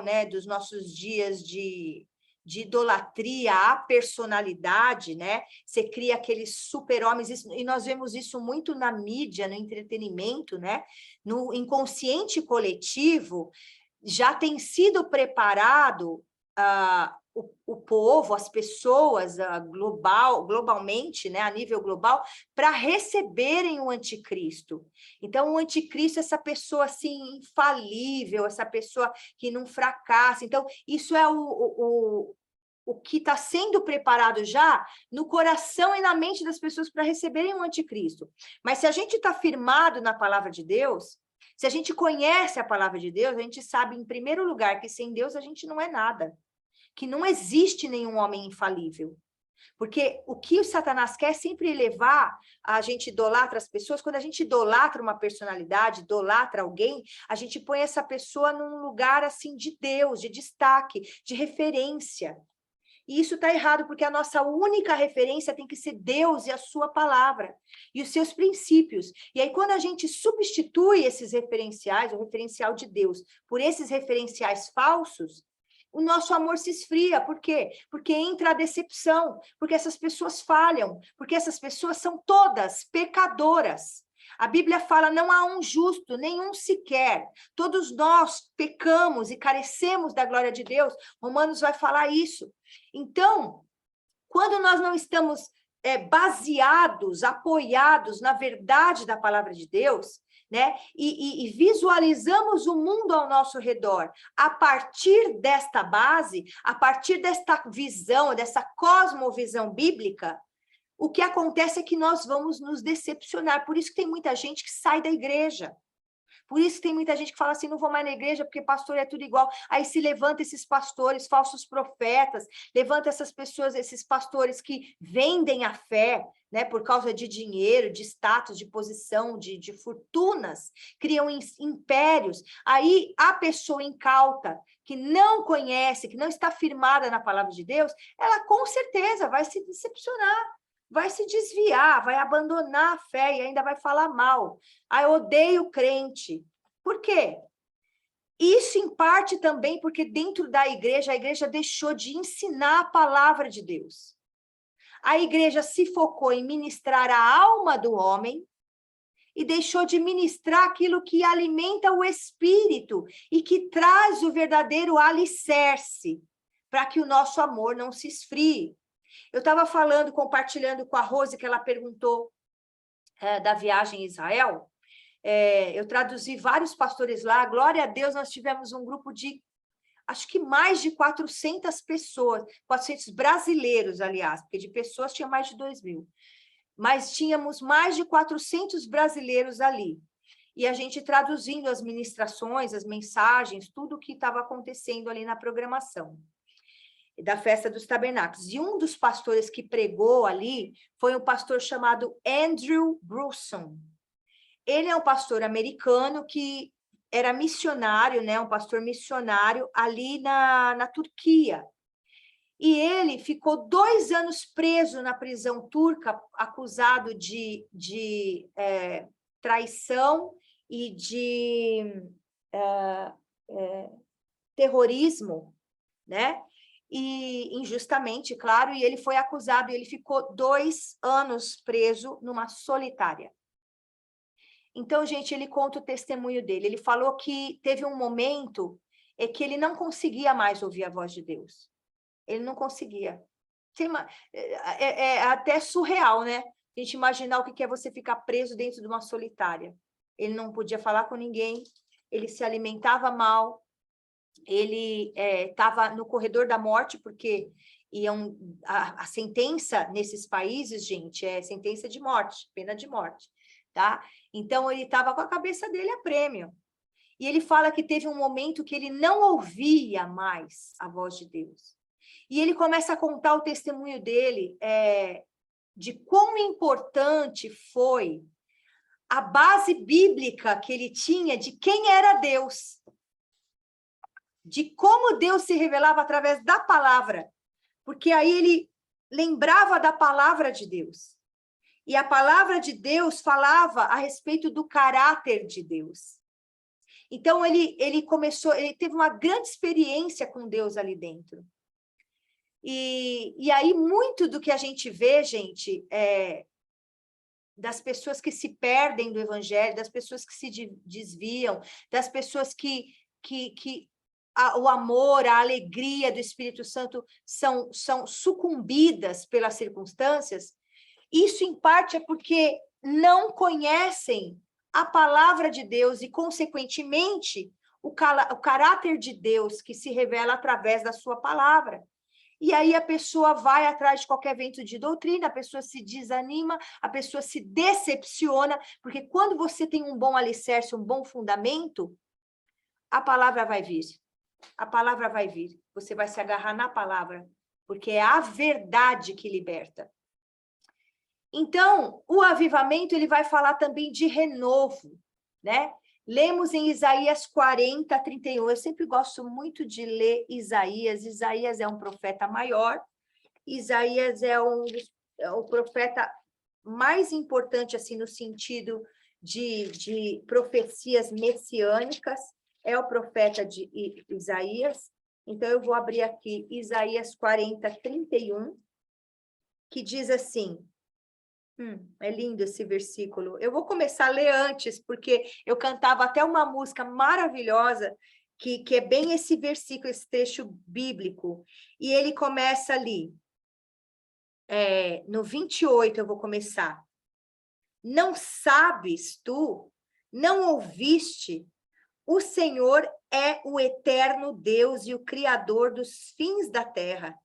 né, dos nossos dias de idolatria à personalidade, né? Você cria aqueles super-homens, e nós vemos isso muito na mídia, no entretenimento, né? No inconsciente coletivo, já tem sido preparado o povo, as pessoas globalmente, né, a nível global, para receberem o anticristo. Então, o anticristo é essa pessoa assim, infalível, essa pessoa que não fracassa. Então, isso é o que está sendo preparado já no coração e na mente das pessoas para receberem o anticristo. Mas se a gente está firmado na palavra de Deus, se a gente conhece a palavra de Deus, a gente sabe, em primeiro lugar, que sem Deus a gente não é nada, que não existe nenhum homem infalível. Porque o que o Satanás quer é sempre levar a gente idolatra as pessoas. Quando a gente idolatra uma personalidade, idolatra alguém, a gente põe essa pessoa num lugar assim de Deus, de destaque, de referência. E isso está errado, porque a nossa única referência tem que ser Deus e a sua palavra, e os seus princípios. E aí, quando a gente substitui esses referenciais, o referencial de Deus, por esses referenciais falsos, o nosso amor se esfria. Por quê? Porque entra a decepção, porque essas pessoas falham, porque essas pessoas são todas pecadoras. A Bíblia fala, não há um justo, nenhum sequer. Todos nós pecamos e carecemos da glória de Deus. Romanos vai falar isso. Então, quando nós não estamos baseados, apoiados na verdade da palavra de Deus, né? E visualizamos o mundo ao nosso redor a partir desta base, a partir desta visão, dessa cosmovisão bíblica, o que acontece é que nós vamos nos decepcionar. Por isso que tem muita gente que sai da igreja. Por isso que tem muita gente que fala assim, não vou mais na igreja porque pastor é tudo igual. Aí se levanta esses pastores, falsos profetas, levanta essas pessoas, esses pastores que vendem a fé, né, por causa de dinheiro, de status, de posição, de fortunas, criam impérios. Aí a pessoa incauta, que não conhece, que não está firmada na palavra de Deus, ela com certeza vai se decepcionar, vai se desviar, vai abandonar a fé e ainda vai falar mal. Ah, eu odeio crente. Por quê? Isso, em parte, também porque dentro da igreja, a igreja deixou de ensinar a palavra de Deus. A igreja se focou em ministrar a alma do homem e deixou de ministrar aquilo que alimenta o espírito e que traz o verdadeiro alicerce para que o nosso amor não se esfrie. Eu estava falando, compartilhando com a Rose, que ela perguntou da viagem a Israel. Eu traduzi vários pastores lá, glória a Deus, nós tivemos um grupo de, acho que mais de 400 pessoas, 400 brasileiros, aliás, porque de pessoas tinha mais de 2.000. Mas tínhamos mais de 400 brasileiros ali. E a gente traduzindo as ministrações, as mensagens, tudo o que estava acontecendo ali na programação da Festa dos Tabernáculos. E um dos pastores que pregou ali foi um pastor chamado Andrew Brunson. Ele é um pastor americano que era missionário, né? Um pastor missionário ali na Turquia. E ele ficou 2 anos preso na prisão turca, acusado de traição e de terrorismo, né? E injustamente, claro, e ele foi acusado, e ele ficou 2 anos preso numa solitária. Então, gente, ele conta o testemunho dele. Ele falou que teve um momento que ele não conseguia mais ouvir a voz de Deus. Ele não conseguia. É até surreal, né? A gente imaginar o que é você ficar preso dentro de uma solitária. Ele não podia falar com ninguém, ele se alimentava mal, ele estava no corredor da morte, porque a sentença nesses países, gente, é sentença de morte, pena de morte, tá? Então, ele estava com a cabeça dele a prêmio. E ele fala que teve um momento que ele não ouvia mais a voz de Deus. E ele começa a contar o testemunho dele, de quão importante foi a base bíblica que ele tinha de quem era Deus, de como Deus se revelava através da palavra, porque aí ele lembrava da palavra de Deus. E a palavra de Deus falava a respeito do caráter de Deus. Então, ele teve uma grande experiência com Deus ali dentro. E aí, muito do que a gente vê, gente, das pessoas que se perdem do evangelho, das pessoas que se desviam, das pessoas que o amor, a alegria do Espírito Santo são sucumbidas pelas circunstâncias, isso, em parte, é porque não conhecem a palavra de Deus e, consequentemente, o caráter de Deus que se revela através da sua palavra. E aí a pessoa vai atrás de qualquer vento de doutrina, a pessoa se desanima, a pessoa se decepciona, porque quando você tem um bom alicerce, um bom fundamento, a palavra vai vir. A palavra vai vir. Você vai se agarrar na palavra, porque é a verdade que liberta. Então, o avivamento, ele vai falar também de renovo, né? Lemos em Isaías 40, 31. Eu sempre gosto muito de ler Isaías. Isaías é um profeta maior. Isaías é o profeta mais importante, assim, no sentido de profecias messiânicas. É o profeta de Isaías. Então, eu vou abrir aqui Isaías 40, 31, que diz assim... é lindo esse versículo. Eu vou começar a ler antes, porque eu cantava até uma música maravilhosa, que é bem esse versículo, esse trecho bíblico. E ele começa ali, no 28, eu vou começar. Não sabes tu, não ouviste, o Senhor é o eterno Deus e o Criador dos fins da terra.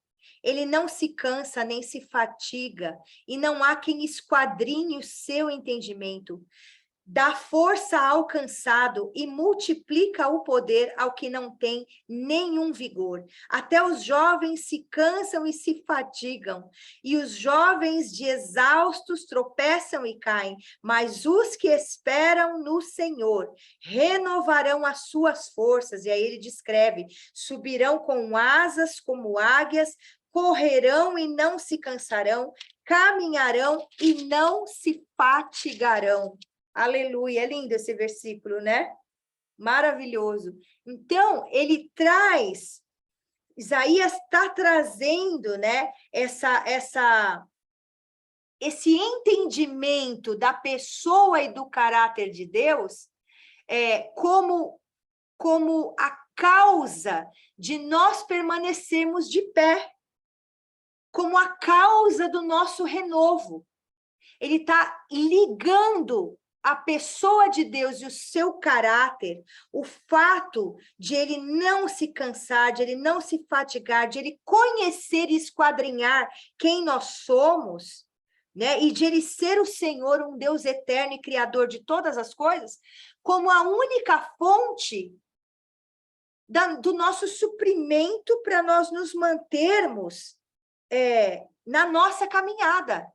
Ele não se cansa nem se fatiga, e não há quem esquadrinhe o seu entendimento. Dá força ao cansado e multiplica o poder ao que não tem nenhum vigor. Até os jovens se cansam e se fatigam, e os jovens de exaustos tropeçam e caem, mas os que esperam no Senhor renovarão as suas forças. E aí ele descreve: subirão com asas como águias, correrão e não se cansarão, caminharão e não se fatigarão. Aleluia, é lindo esse versículo, né? Maravilhoso. Então, ele traz, Isaías está trazendo, né, essa esse entendimento da pessoa e do caráter de Deus como a causa de nós permanecermos de pé, como a causa do nosso renovo. Ele está ligando a pessoa de Deus e o seu caráter, o fato de ele não se cansar, de ele não se fatigar, de ele conhecer e esquadrinhar quem nós somos, né? E de ele ser o Senhor, um Deus eterno e criador de todas as coisas, como a única fonte do nosso suprimento para nós nos mantermos na nossa caminhada,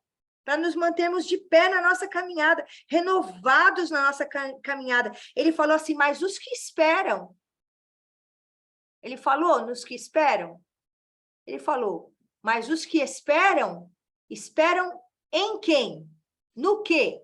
para nos mantermos de pé na nossa caminhada, renovados na nossa caminhada. Ele falou assim, mas os que esperam. Ele falou, nos que esperam? Ele falou, mas os que esperam, esperam em quem? No quê?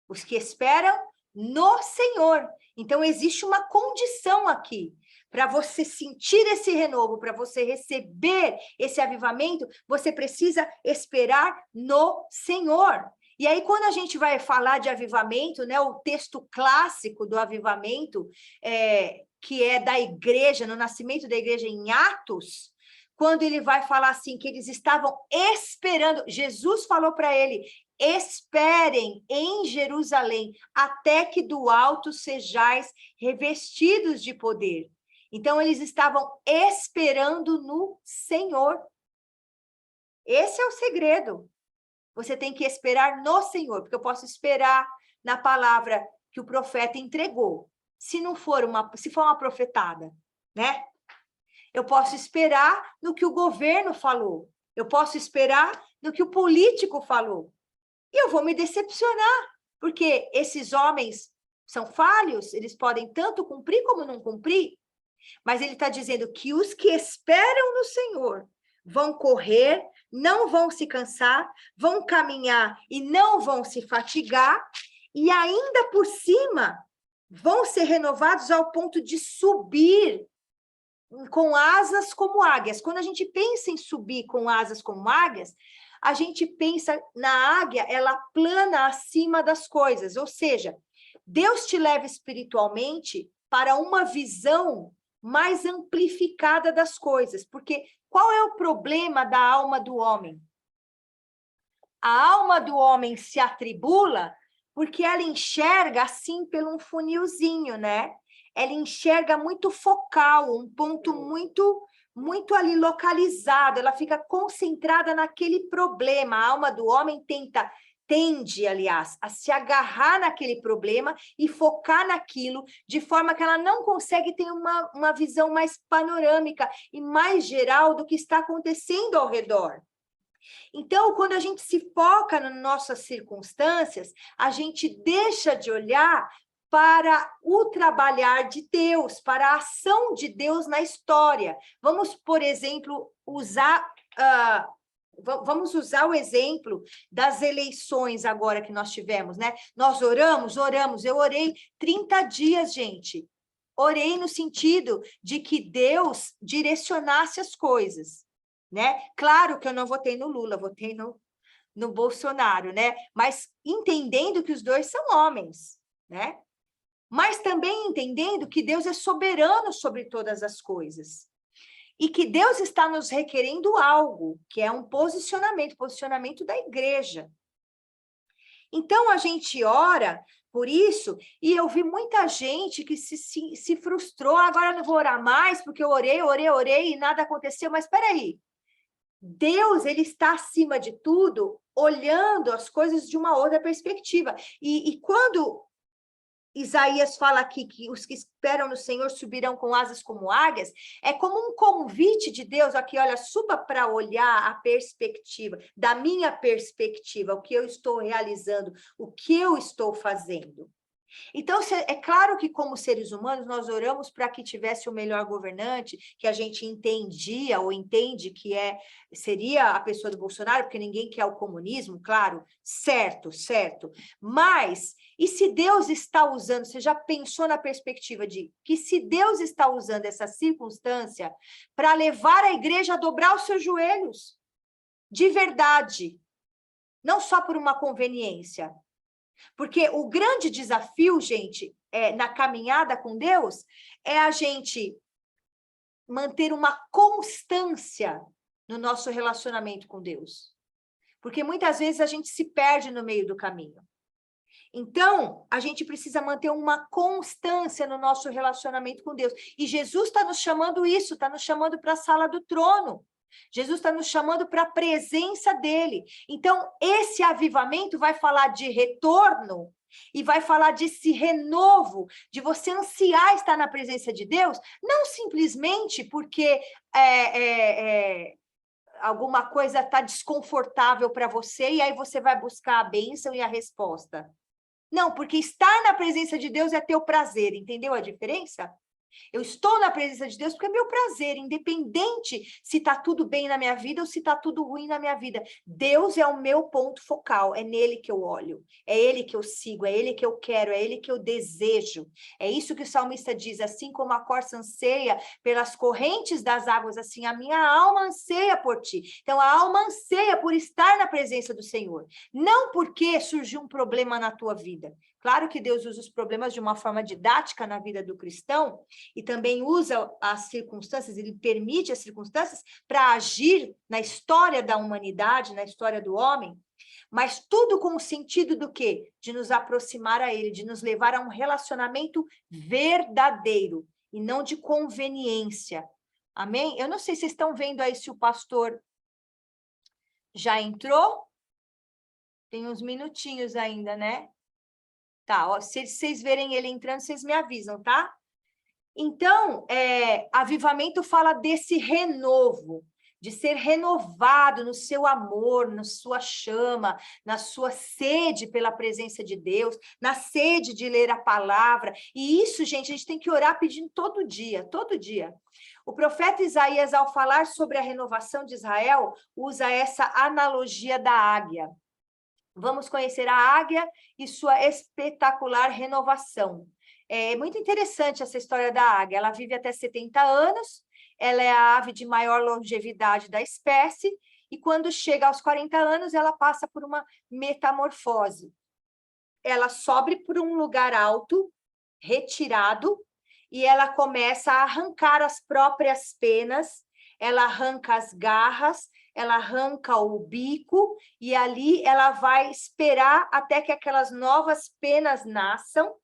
Os que esperam no Senhor. Então, existe uma condição aqui. Para você sentir esse renovo, para você receber esse avivamento, você precisa esperar no Senhor. E aí, quando a gente vai falar de avivamento, né, o texto clássico do avivamento, que é da igreja, no nascimento da igreja em Atos, quando ele vai falar assim, que eles estavam esperando, Jesus falou para ele, esperem em Jerusalém, até que do alto sejais revestidos de poder. Então, eles estavam esperando no Senhor. Esse é o segredo. Você tem que esperar no Senhor, porque eu posso esperar na palavra que o profeta entregou. Se for uma profetada, né? Eu posso esperar no que o governo falou. Eu posso esperar no que o político falou. E eu vou me decepcionar, porque esses homens são falhos, eles podem tanto cumprir como não cumprir. Mas ele está dizendo que os que esperam no Senhor vão correr, não vão se cansar, vão caminhar e não vão se fatigar, e ainda por cima vão ser renovados ao ponto de subir com asas como águias. Quando a gente pensa em subir com asas como águias, a gente pensa na águia, ela plana acima das coisas, ou seja, Deus te leva espiritualmente para uma visão mais amplificada das coisas, porque qual é o problema da alma do homem? A alma do homem se atribula porque ela enxerga assim pelo um funilzinho, né? Ela enxerga muito focal, um ponto muito ali localizado, ela fica concentrada naquele problema. A alma do homem tende, aliás, a se agarrar naquele problema e focar naquilo, de forma que ela não consegue ter uma visão mais panorâmica e mais geral do que está acontecendo ao redor. Então, quando a gente se foca nas nossas circunstâncias, a gente deixa de olhar para o trabalhar de Deus, para a ação de Deus na história. Vamos, por exemplo, usar o exemplo das eleições agora que nós tivemos, né? Nós oramos, eu orei 30 dias, gente. Orei no sentido de que Deus direcionasse as coisas, né? Claro que eu não votei no Lula, votei no Bolsonaro, né? Mas entendendo que os dois são homens, né? Mas também entendendo que Deus é soberano sobre todas as coisas. E que Deus está nos requerendo algo, que é um posicionamento da igreja. Então, a gente ora por isso, e eu vi muita gente que se frustrou, agora não vou orar mais, porque eu orei e nada aconteceu, mas espera aí. Deus, ele está acima de tudo, olhando as coisas de uma outra perspectiva. E quando Isaías fala aqui que os que esperam no Senhor subirão com asas como águias, é como um convite de Deus aqui, olha, suba para olhar a perspectiva, da minha perspectiva, o que eu estou realizando, o que eu estou fazendo. Então, é claro que como seres humanos, nós oramos para que tivesse o melhor governante, que a gente entendia ou entende que seria a pessoa do Bolsonaro, porque ninguém quer o comunismo, claro, certo. Mas, e se Deus está usando, você já pensou na perspectiva de que se Deus está usando essa circunstância para levar a igreja a dobrar os seus joelhos, de verdade, não só por uma conveniência. Porque o grande desafio, gente, na caminhada com Deus, é a gente manter uma constância no nosso relacionamento com Deus. Porque muitas vezes a gente se perde no meio do caminho. Então, a gente precisa manter uma constância no nosso relacionamento com Deus. E Jesus está nos chamando isso, está nos chamando para a sala do trono. Jesus está nos chamando para a presença dele. Então, esse avivamento vai falar de retorno e vai falar desse renovo, de você ansiar estar na presença de Deus, não simplesmente porque alguma coisa está desconfortável para você e aí você vai buscar a bênção e a resposta. Não, porque estar na presença de Deus é teu prazer, entendeu a diferença? Eu estou na presença de Deus porque é meu prazer, independente se está tudo bem na minha vida ou se está tudo ruim na minha vida. Deus é o meu ponto focal, é nele que eu olho, é ele que eu sigo, é ele que eu quero, é ele que eu desejo. É isso que o salmista diz, assim como a corça anseia pelas correntes das águas, assim a minha alma anseia por ti. Então a alma anseia por estar na presença do Senhor, não porque surgiu um problema na tua vida. Claro que Deus usa os problemas de uma forma didática na vida do cristão e também usa as circunstâncias, ele permite as circunstâncias para agir na história da humanidade, na história do homem, mas tudo com o sentido do quê? De nos aproximar a ele, de nos levar a um relacionamento verdadeiro e não de conveniência. Amém? Eu não sei se vocês estão vendo aí se o pastor já entrou. Tem uns minutinhos ainda, né? Tá, ó, se vocês verem ele entrando, vocês me avisam, tá? Então, avivamento fala desse renovo, de ser renovado no seu amor, na sua chama, na sua sede pela presença de Deus, na sede de ler a palavra. E isso, gente, a gente tem que orar pedindo todo dia, todo dia. O profeta Isaías, ao falar sobre a renovação de Israel, usa essa analogia da águia. Vamos conhecer a águia e sua espetacular renovação. É muito interessante essa história da águia. Ela vive até 70 anos, ela é a ave de maior longevidade da espécie, e quando chega aos 40 anos, ela passa por uma metamorfose. Ela sobe por um lugar alto, retirado, e ela começa a arrancar as próprias penas, ela arranca as garras, ela arranca o bico e ali ela vai esperar até que aquelas novas penas nasçam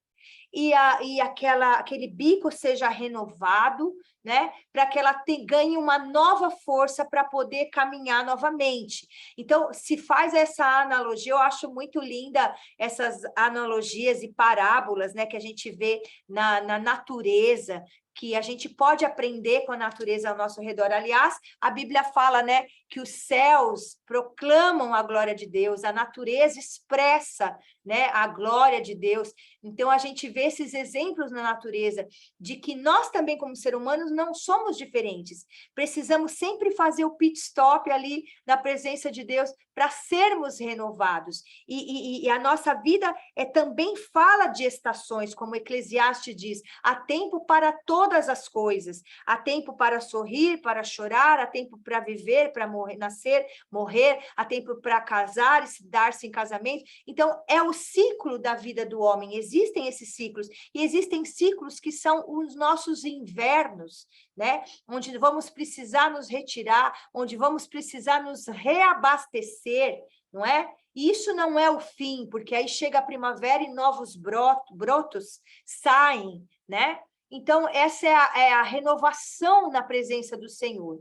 e aquele bico seja renovado, né? Para que ela ganhe uma nova força para poder caminhar novamente. Então, se faz essa analogia, eu acho muito linda essas analogias e parábolas, né? Que a gente vê na natureza, que a gente pode aprender com a natureza ao nosso redor. Aliás, a Bíblia fala, né, que os céus proclamam a glória de Deus, a natureza expressa, né, a glória de Deus. Então, a gente vê esses exemplos na natureza de que nós também, como seres humanos, não somos diferentes. Precisamos sempre fazer o pit stop ali na presença de Deus para sermos renovados. E a nossa vida também fala de estações, como Eclesiastes diz, há tempo para todas as coisas, há tempo para sorrir, para chorar, há tempo para viver, para morrer, nascer, morrer, há tempo para casar e dar-se em casamento. Então, é o ciclo da vida do homem, existem esses ciclos, e existem ciclos que são os nossos invernos, né? Onde vamos precisar nos retirar, onde vamos precisar nos reabastecer, não é? E isso não é o fim, porque aí chega a primavera e novos brotos saem, né? Então, essa é a renovação na presença do Senhor.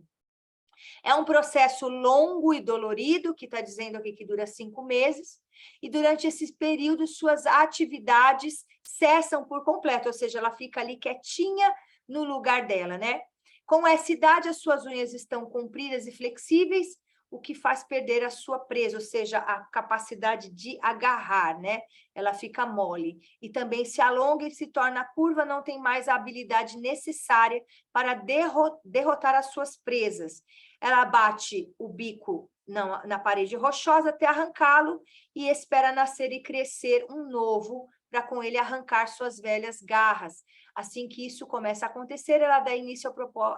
É um processo longo e dolorido, que está dizendo aqui que dura 5 meses, e durante esse período suas atividades cessam por completo, ou seja, ela fica ali quietinha no lugar dela, né? Com essa idade, as suas unhas estão compridas e flexíveis, o que faz perder a sua presa, ou seja, a capacidade de agarrar, né? Ela fica mole. E também se alonga e se torna curva, não tem mais a habilidade necessária para derrotar as suas presas. Ela bate o bico na parede rochosa até arrancá-lo, e espera nascer e crescer um novo, para com ele arrancar suas velhas garras. Assim que isso começa a acontecer, ela dá início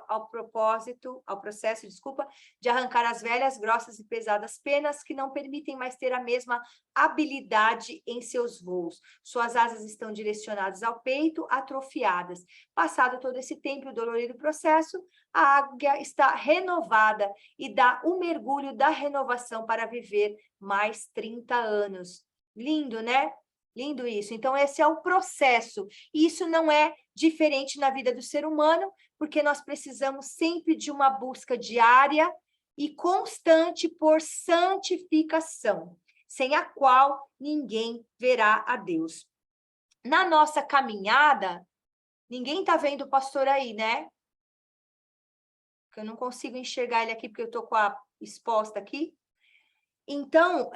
ao processo, de arrancar as velhas, grossas e pesadas penas que não permitem mais ter a mesma habilidade em seus voos. Suas asas estão direcionadas ao peito, atrofiadas. Passado todo esse tempo, o dolorido processo, a águia está renovada e dá o mergulho da renovação para viver mais 30 anos. Lindo, né? Lindo isso. Então, esse é o processo. E isso não é diferente na vida do ser humano, porque nós precisamos sempre de uma busca diária e constante por santificação, sem a qual ninguém verá a Deus. Na nossa caminhada, ninguém está vendo o pastor aí, né? Porque eu não consigo enxergar ele aqui, porque eu estou com a exposta aqui. Então,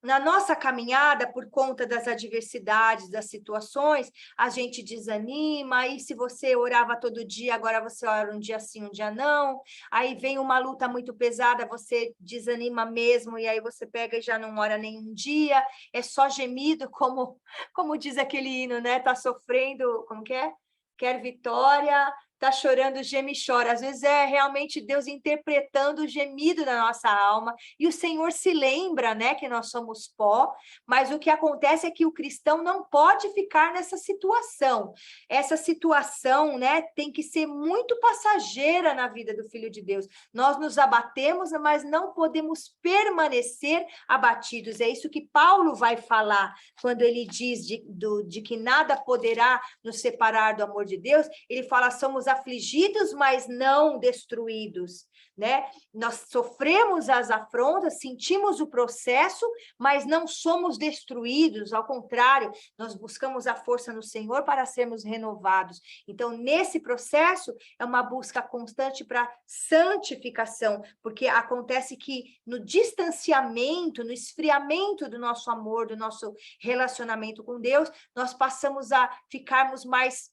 na nossa caminhada, por conta das adversidades, das situações, a gente desanima, aí se você orava todo dia, agora você ora um dia sim, um dia não, aí vem uma luta muito pesada, você desanima mesmo, e aí você pega e já não ora nenhum dia, é só gemido, como diz aquele hino, né? Tá sofrendo, como que é? Quer vitória, tá chorando, geme e chora. Às vezes é realmente Deus interpretando o gemido da nossa alma, e o Senhor se lembra, né, que nós somos pó, mas o que acontece é que o cristão não pode ficar nessa situação. Essa situação, né, tem que ser muito passageira na vida do Filho de Deus. Nós nos abatemos, mas não podemos permanecer abatidos. É isso que Paulo vai falar quando ele diz de que nada poderá nos separar do amor de Deus. Ele fala, somos afligidos, mas não destruídos, né? Nós sofremos as afrontas, sentimos o processo, mas não somos destruídos, ao contrário, nós buscamos a força no Senhor para sermos renovados. Então, nesse processo, é uma busca constante para santificação, porque acontece que no distanciamento, no esfriamento do nosso amor, do nosso relacionamento com Deus, nós passamos a ficarmos mais...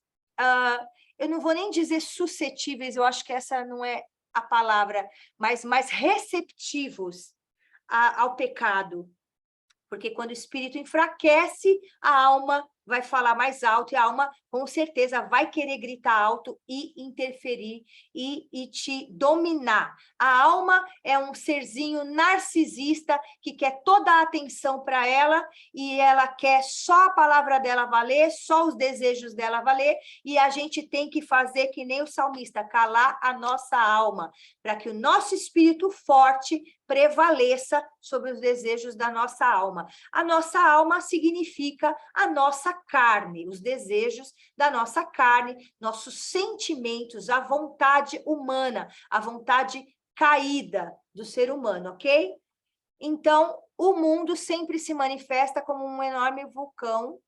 eu não vou nem dizer suscetíveis, eu acho que essa não é a palavra, mas mais receptivos ao pecado. Porque quando o espírito enfraquece, a alma vai falar mais alto, e a alma, com certeza, vai querer gritar alto e interferir e te dominar. A alma é um serzinho narcisista que quer toda a atenção para ela, e ela quer só a palavra dela valer, só os desejos dela valer, e a gente tem que fazer que nem o salmista, calar a nossa alma, para que o nosso espírito forte prevaleça sobre os desejos da nossa alma. A nossa alma significa a nossa carne, os desejos da nossa carne, nossos sentimentos, a vontade humana, a vontade caída do ser humano, ok? Então, o mundo sempre se manifesta como um enorme vulcão,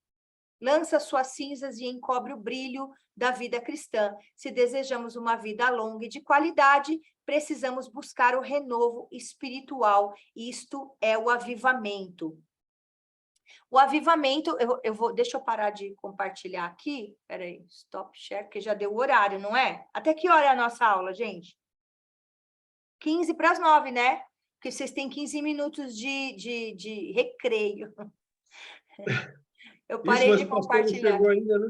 lança suas cinzas e encobre o brilho da vida cristã. Se desejamos uma vida longa e de qualidade, precisamos buscar o renovo espiritual. Isto é o avivamento. O avivamento, deixa eu parar de compartilhar aqui. Peraí, stop share, porque já deu o horário, não é? Até que hora é a nossa aula, gente? 15 para as 9, né? Porque vocês têm 15 minutos de recreio. Eu parei de compartilhar. Não chegou ainda, né?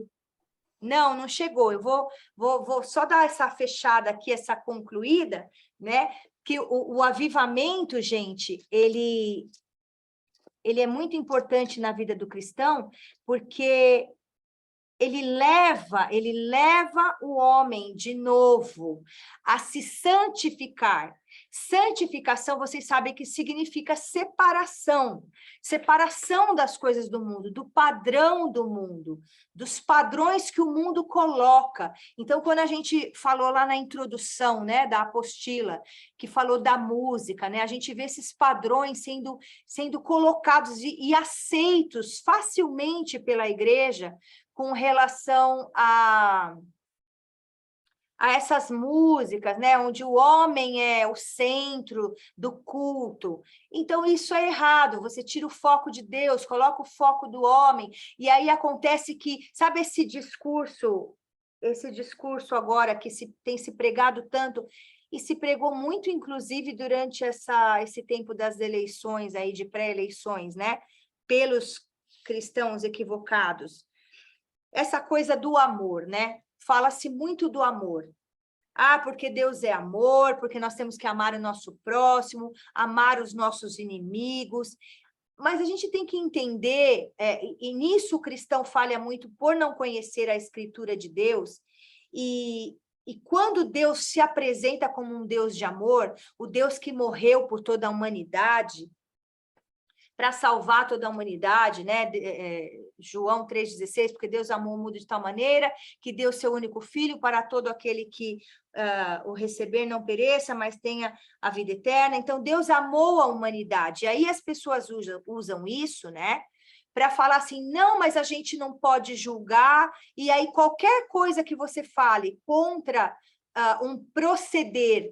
Não, não chegou. Eu vou só dar essa fechada aqui, essa concluída, né? Que o avivamento, gente, ele é muito importante na vida do cristão, porque ele leva o homem de novo a se santificar. Santificação, vocês sabem que significa separação. Separação das coisas do mundo, do padrão do mundo, dos padrões que o mundo coloca. Então, quando a gente falou lá na introdução, né, da apostila, que falou da música, né, a gente vê esses padrões sendo colocados e aceitos facilmente pela igreja, com relação a essas músicas, né, onde o homem é o centro do culto. Então, isso é errado, você tira o foco de Deus, coloca o foco do homem, e aí acontece que, sabe esse discurso agora que tem se pregado tanto, e se pregou muito, inclusive, durante esse tempo das eleições, aí de pré-eleições, né? Pelos cristãos equivocados. Essa coisa do amor, né? Fala-se muito do amor. Ah, porque Deus é amor, porque nós temos que amar o nosso próximo, amar os nossos inimigos. Mas a gente tem que entender, e nisso o cristão falha muito por não conhecer a Escritura de Deus, e quando Deus se apresenta como um Deus de amor, o Deus que morreu por toda a humanidade, para salvar toda a humanidade, né? João 3,16, porque Deus amou o mundo de tal maneira que deu seu único filho para todo aquele que o receber não pereça, mas tenha a vida eterna. Então, Deus amou a humanidade. E aí as pessoas usam isso, né? Para falar assim, não, mas a gente não pode julgar, e aí qualquer coisa que você fale contra um proceder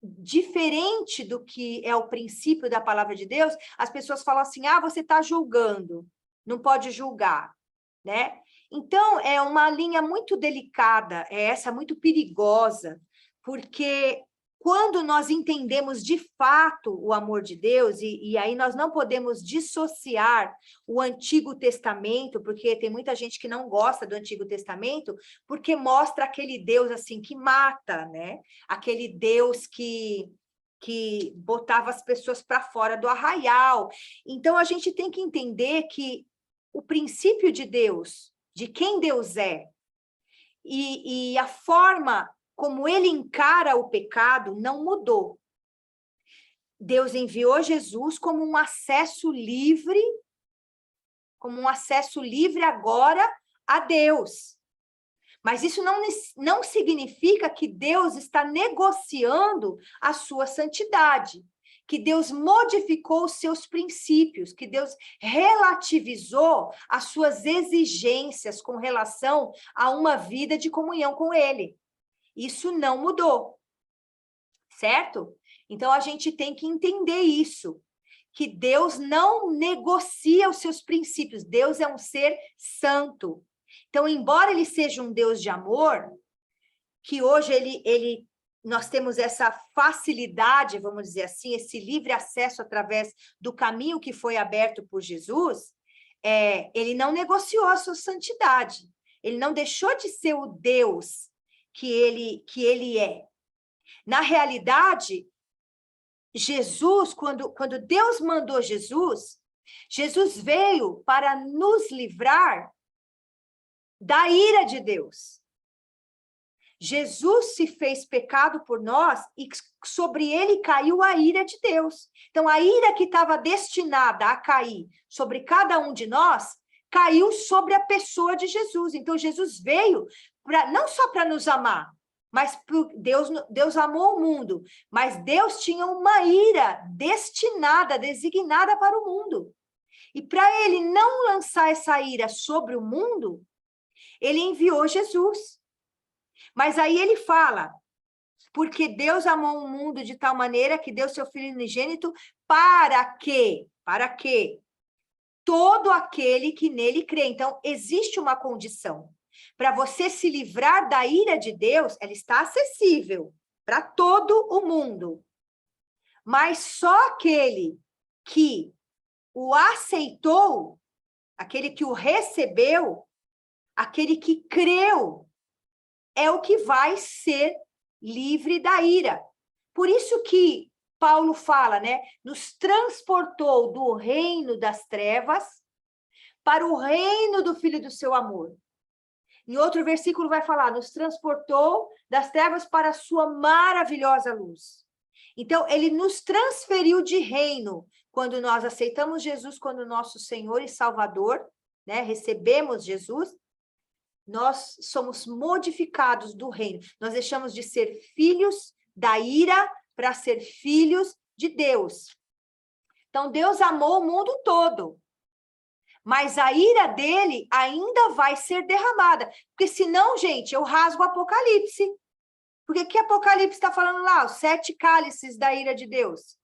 diferente do que é o princípio da palavra de Deus, as pessoas falam assim, ah, você está julgando, não pode julgar, né? Então, é uma linha muito delicada, muito perigosa, porque quando nós entendemos de fato o amor de Deus, e aí nós não podemos dissociar o Antigo Testamento, porque tem muita gente que não gosta do Antigo Testamento, porque mostra aquele Deus assim que mata, né? Aquele Deus que botava as pessoas para fora do arraial. Então, a gente tem que entender que o princípio de Deus, de quem Deus é, e a forma como ele encara o pecado não mudou. Deus enviou Jesus como um acesso livre agora a Deus. Mas isso não significa que Deus está negociando a sua santidade, que Deus modificou os seus princípios, que Deus relativizou as suas exigências com relação a uma vida de comunhão com Ele. Isso não mudou, certo? Então, a gente tem que entender isso, que Deus não negocia os seus princípios, Deus é um ser santo. Então, embora ele seja um Deus de amor, que hoje nós temos essa facilidade, vamos dizer assim, esse livre acesso através do caminho que foi aberto por Jesus, ele não negociou a sua santidade, ele não deixou de ser o Deus que ele é. Na realidade, Jesus, quando Deus mandou Jesus veio para nos livrar da ira de Deus. Jesus se fez pecado por nós e sobre ele caiu a ira de Deus. Então, a ira que estava destinada a cair sobre cada um de nós, caiu sobre a pessoa de Jesus. Então, Jesus veio não só para nos amar, mas Deus amou o mundo, mas Deus tinha uma ira destinada, designada para o mundo. E para ele não lançar essa ira sobre o mundo, ele enviou Jesus. Mas aí ele fala, porque Deus amou o mundo de tal maneira que deu seu Filho unigênito para que todo aquele que nele crê. Então, existe uma condição. Para você se livrar da ira de Deus, ela está acessível para todo o mundo. Mas só aquele que o aceitou, aquele que o recebeu, aquele que creu, é o que vai ser livre da ira. Por isso que Paulo fala, né? Nos transportou do reino das trevas para o reino do Filho do seu amor. Em outro versículo vai falar, nos transportou das trevas para a sua maravilhosa luz. Então, ele nos transferiu de reino quando nós aceitamos Jesus como nosso Senhor e Salvador, né? Recebemos Jesus, nós somos modificados do reino. Nós deixamos de ser filhos da ira para ser filhos de Deus. Então, Deus amou o mundo todo. Mas a ira dele ainda vai ser derramada. Porque senão, gente, eu rasgo o Apocalipse. Porque que Apocalipse está falando lá? Os 7 cálices da ira de Deus.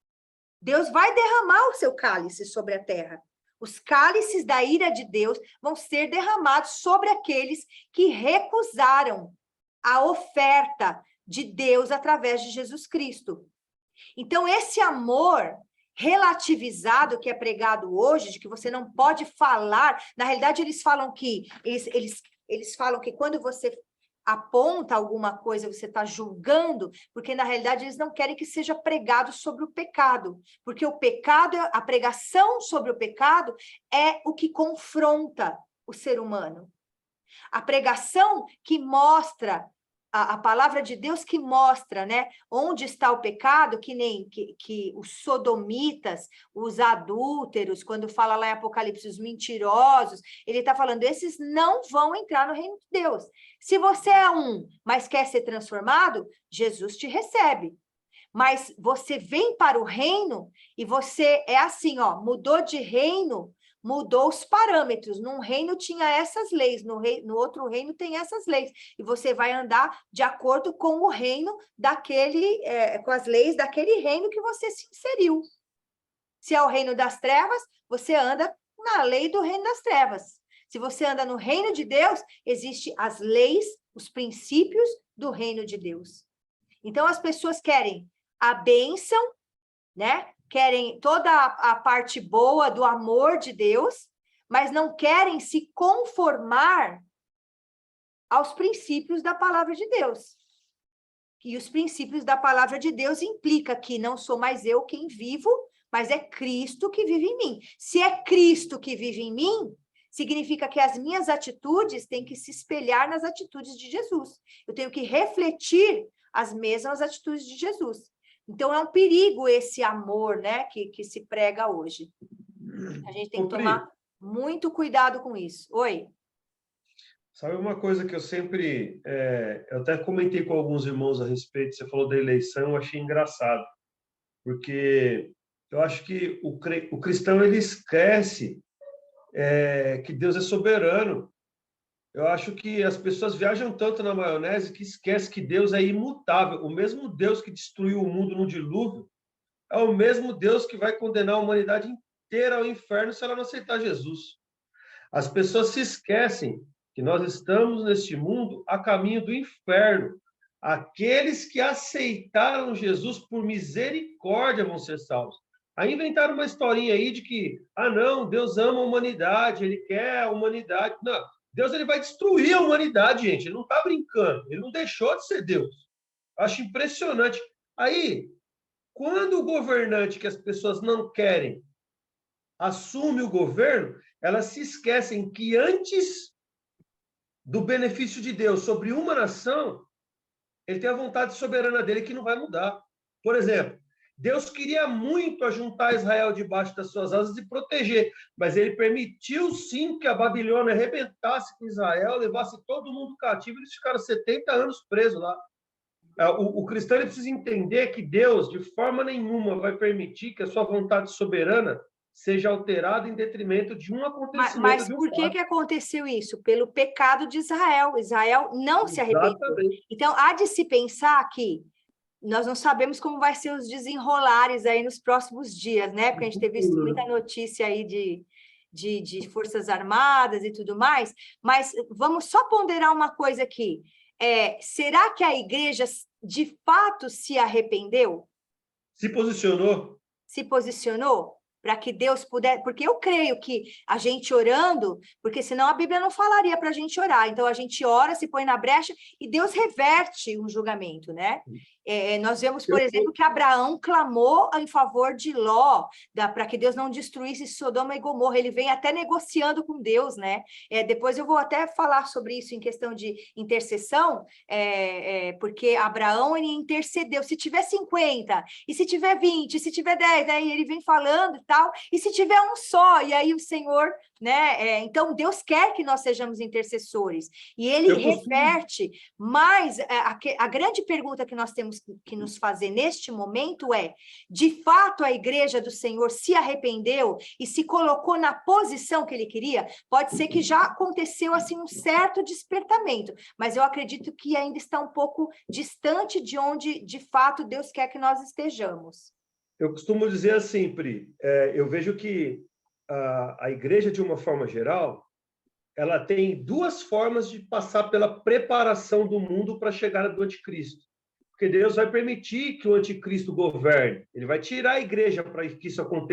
Deus vai derramar o seu cálice sobre a terra. Os cálices da ira de Deus vão ser derramados sobre aqueles que recusaram a oferta de Deus através de Jesus Cristo. Então, esse amor relativizado que é pregado hoje, de que você não pode falar, na realidade eles falam que eles falam que quando você aponta alguma coisa, você está julgando, porque na realidade eles não querem que seja pregado sobre o pecado, porque o pecado, a pregação sobre o pecado é o que confronta o ser humano. A pregação que mostra a palavra de Deus que mostra, né, onde está o pecado, que nem que os sodomitas, os adúlteros, quando fala lá em Apocalipse, os mentirosos, ele está falando, esses não vão entrar no reino de Deus. Se você é um, mas quer ser transformado, Jesus te recebe. Mas você vem para o reino e você é assim, ó, mudou de reino, mudou os parâmetros. Num reino tinha essas leis, no outro reino tem essas leis. E você vai andar de acordo com o reino daquele, com as leis daquele reino que você se inseriu. Se é o reino das trevas, você anda na lei do reino das trevas. Se você anda no reino de Deus, existem as leis, os princípios do reino de Deus. Então, as pessoas querem a bênção, né? Querem toda a parte boa do amor de Deus, mas não querem se conformar aos princípios da palavra de Deus. E os princípios da palavra de Deus implica que não sou mais eu quem vivo, mas é Cristo que vive em mim. Se é Cristo que vive em mim, significa que as minhas atitudes têm que se espelhar nas atitudes de Jesus. Eu tenho que refletir as mesmas atitudes de Jesus. Então, é um perigo esse amor, né, que se prega hoje. A gente tem que tomar muito cuidado com isso. Oi? Sabe uma coisa que eu sempre... eu até comentei com alguns irmãos a respeito, você falou da eleição, eu achei engraçado, porque eu acho que o cristão, ele esquece que Deus é soberano. Eu acho que as pessoas viajam tanto na maionese que esquece que Deus é imutável. O mesmo Deus que destruiu o mundo no dilúvio é o mesmo Deus que vai condenar a humanidade inteira ao inferno se ela não aceitar Jesus. As pessoas se esquecem que nós estamos neste mundo a caminho do inferno. Aqueles que aceitaram Jesus por misericórdia vão ser salvos. Aí inventaram uma historinha aí de que, não, Deus ama a humanidade, ele quer a humanidade. Não, Deus, ele vai destruir a humanidade, gente. Ele não está brincando. Ele não deixou de ser Deus. Acho impressionante. Aí, quando o governante que as pessoas não querem assume o governo, elas se esquecem que antes do benefício de Deus sobre uma nação, ele tem a vontade soberana dele que não vai mudar. Por exemplo, Deus queria muito ajuntar Israel debaixo das suas asas e proteger, mas ele permitiu sim que a Babilônia arrebentasse com Israel, levasse todo mundo cativo, e eles ficaram 70 anos presos lá. O cristão, ele precisa entender que Deus, de forma nenhuma, vai permitir que a sua vontade soberana seja alterada em detrimento de um acontecimento. Mas por que aconteceu isso? Pelo pecado de Israel. Israel não se arrependeu. Então, há de se pensar que nós não sabemos como vai ser os desenrolares aí nos próximos dias, né? Porque a gente teve visto muita notícia aí de Forças Armadas e tudo mais, mas vamos só ponderar uma coisa aqui. Será que a igreja, de fato, se arrependeu? Se posicionou? Se posicionou? Para que Deus pudesse... Porque eu creio que a gente orando, porque senão a Bíblia não falaria para a gente orar. Então, a gente ora, se põe na brecha e Deus reverte um julgamento, né? Nós vemos, por exemplo, que Abraão clamou em favor de Ló, para que Deus não destruísse Sodoma e Gomorra. Ele vem até negociando com Deus, né? Depois eu vou até falar sobre isso em questão de intercessão, porque Abraão, ele intercedeu. Se tiver 50, e se tiver 20, e se tiver 10, aí ele vem falando e tal, e se tiver um só, e aí o Senhor, né? Então, Deus quer que nós sejamos intercessores, e ele reverte, mas a grande pergunta que nós temos que nos fazer neste momento é, de fato, a igreja do Senhor se arrependeu e se colocou na posição que ele queria? Pode ser que já aconteceu assim um certo despertamento, mas eu acredito que ainda está um pouco distante de onde, de fato, Deus quer que nós estejamos. Eu costumo dizer assim, Pri, eu vejo que a igreja, de uma forma geral, ela tem duas formas de passar pela preparação do mundo para a chegada do anticristo. Porque Deus vai permitir que o anticristo governe. Ele vai tirar a igreja para que isso aconteça.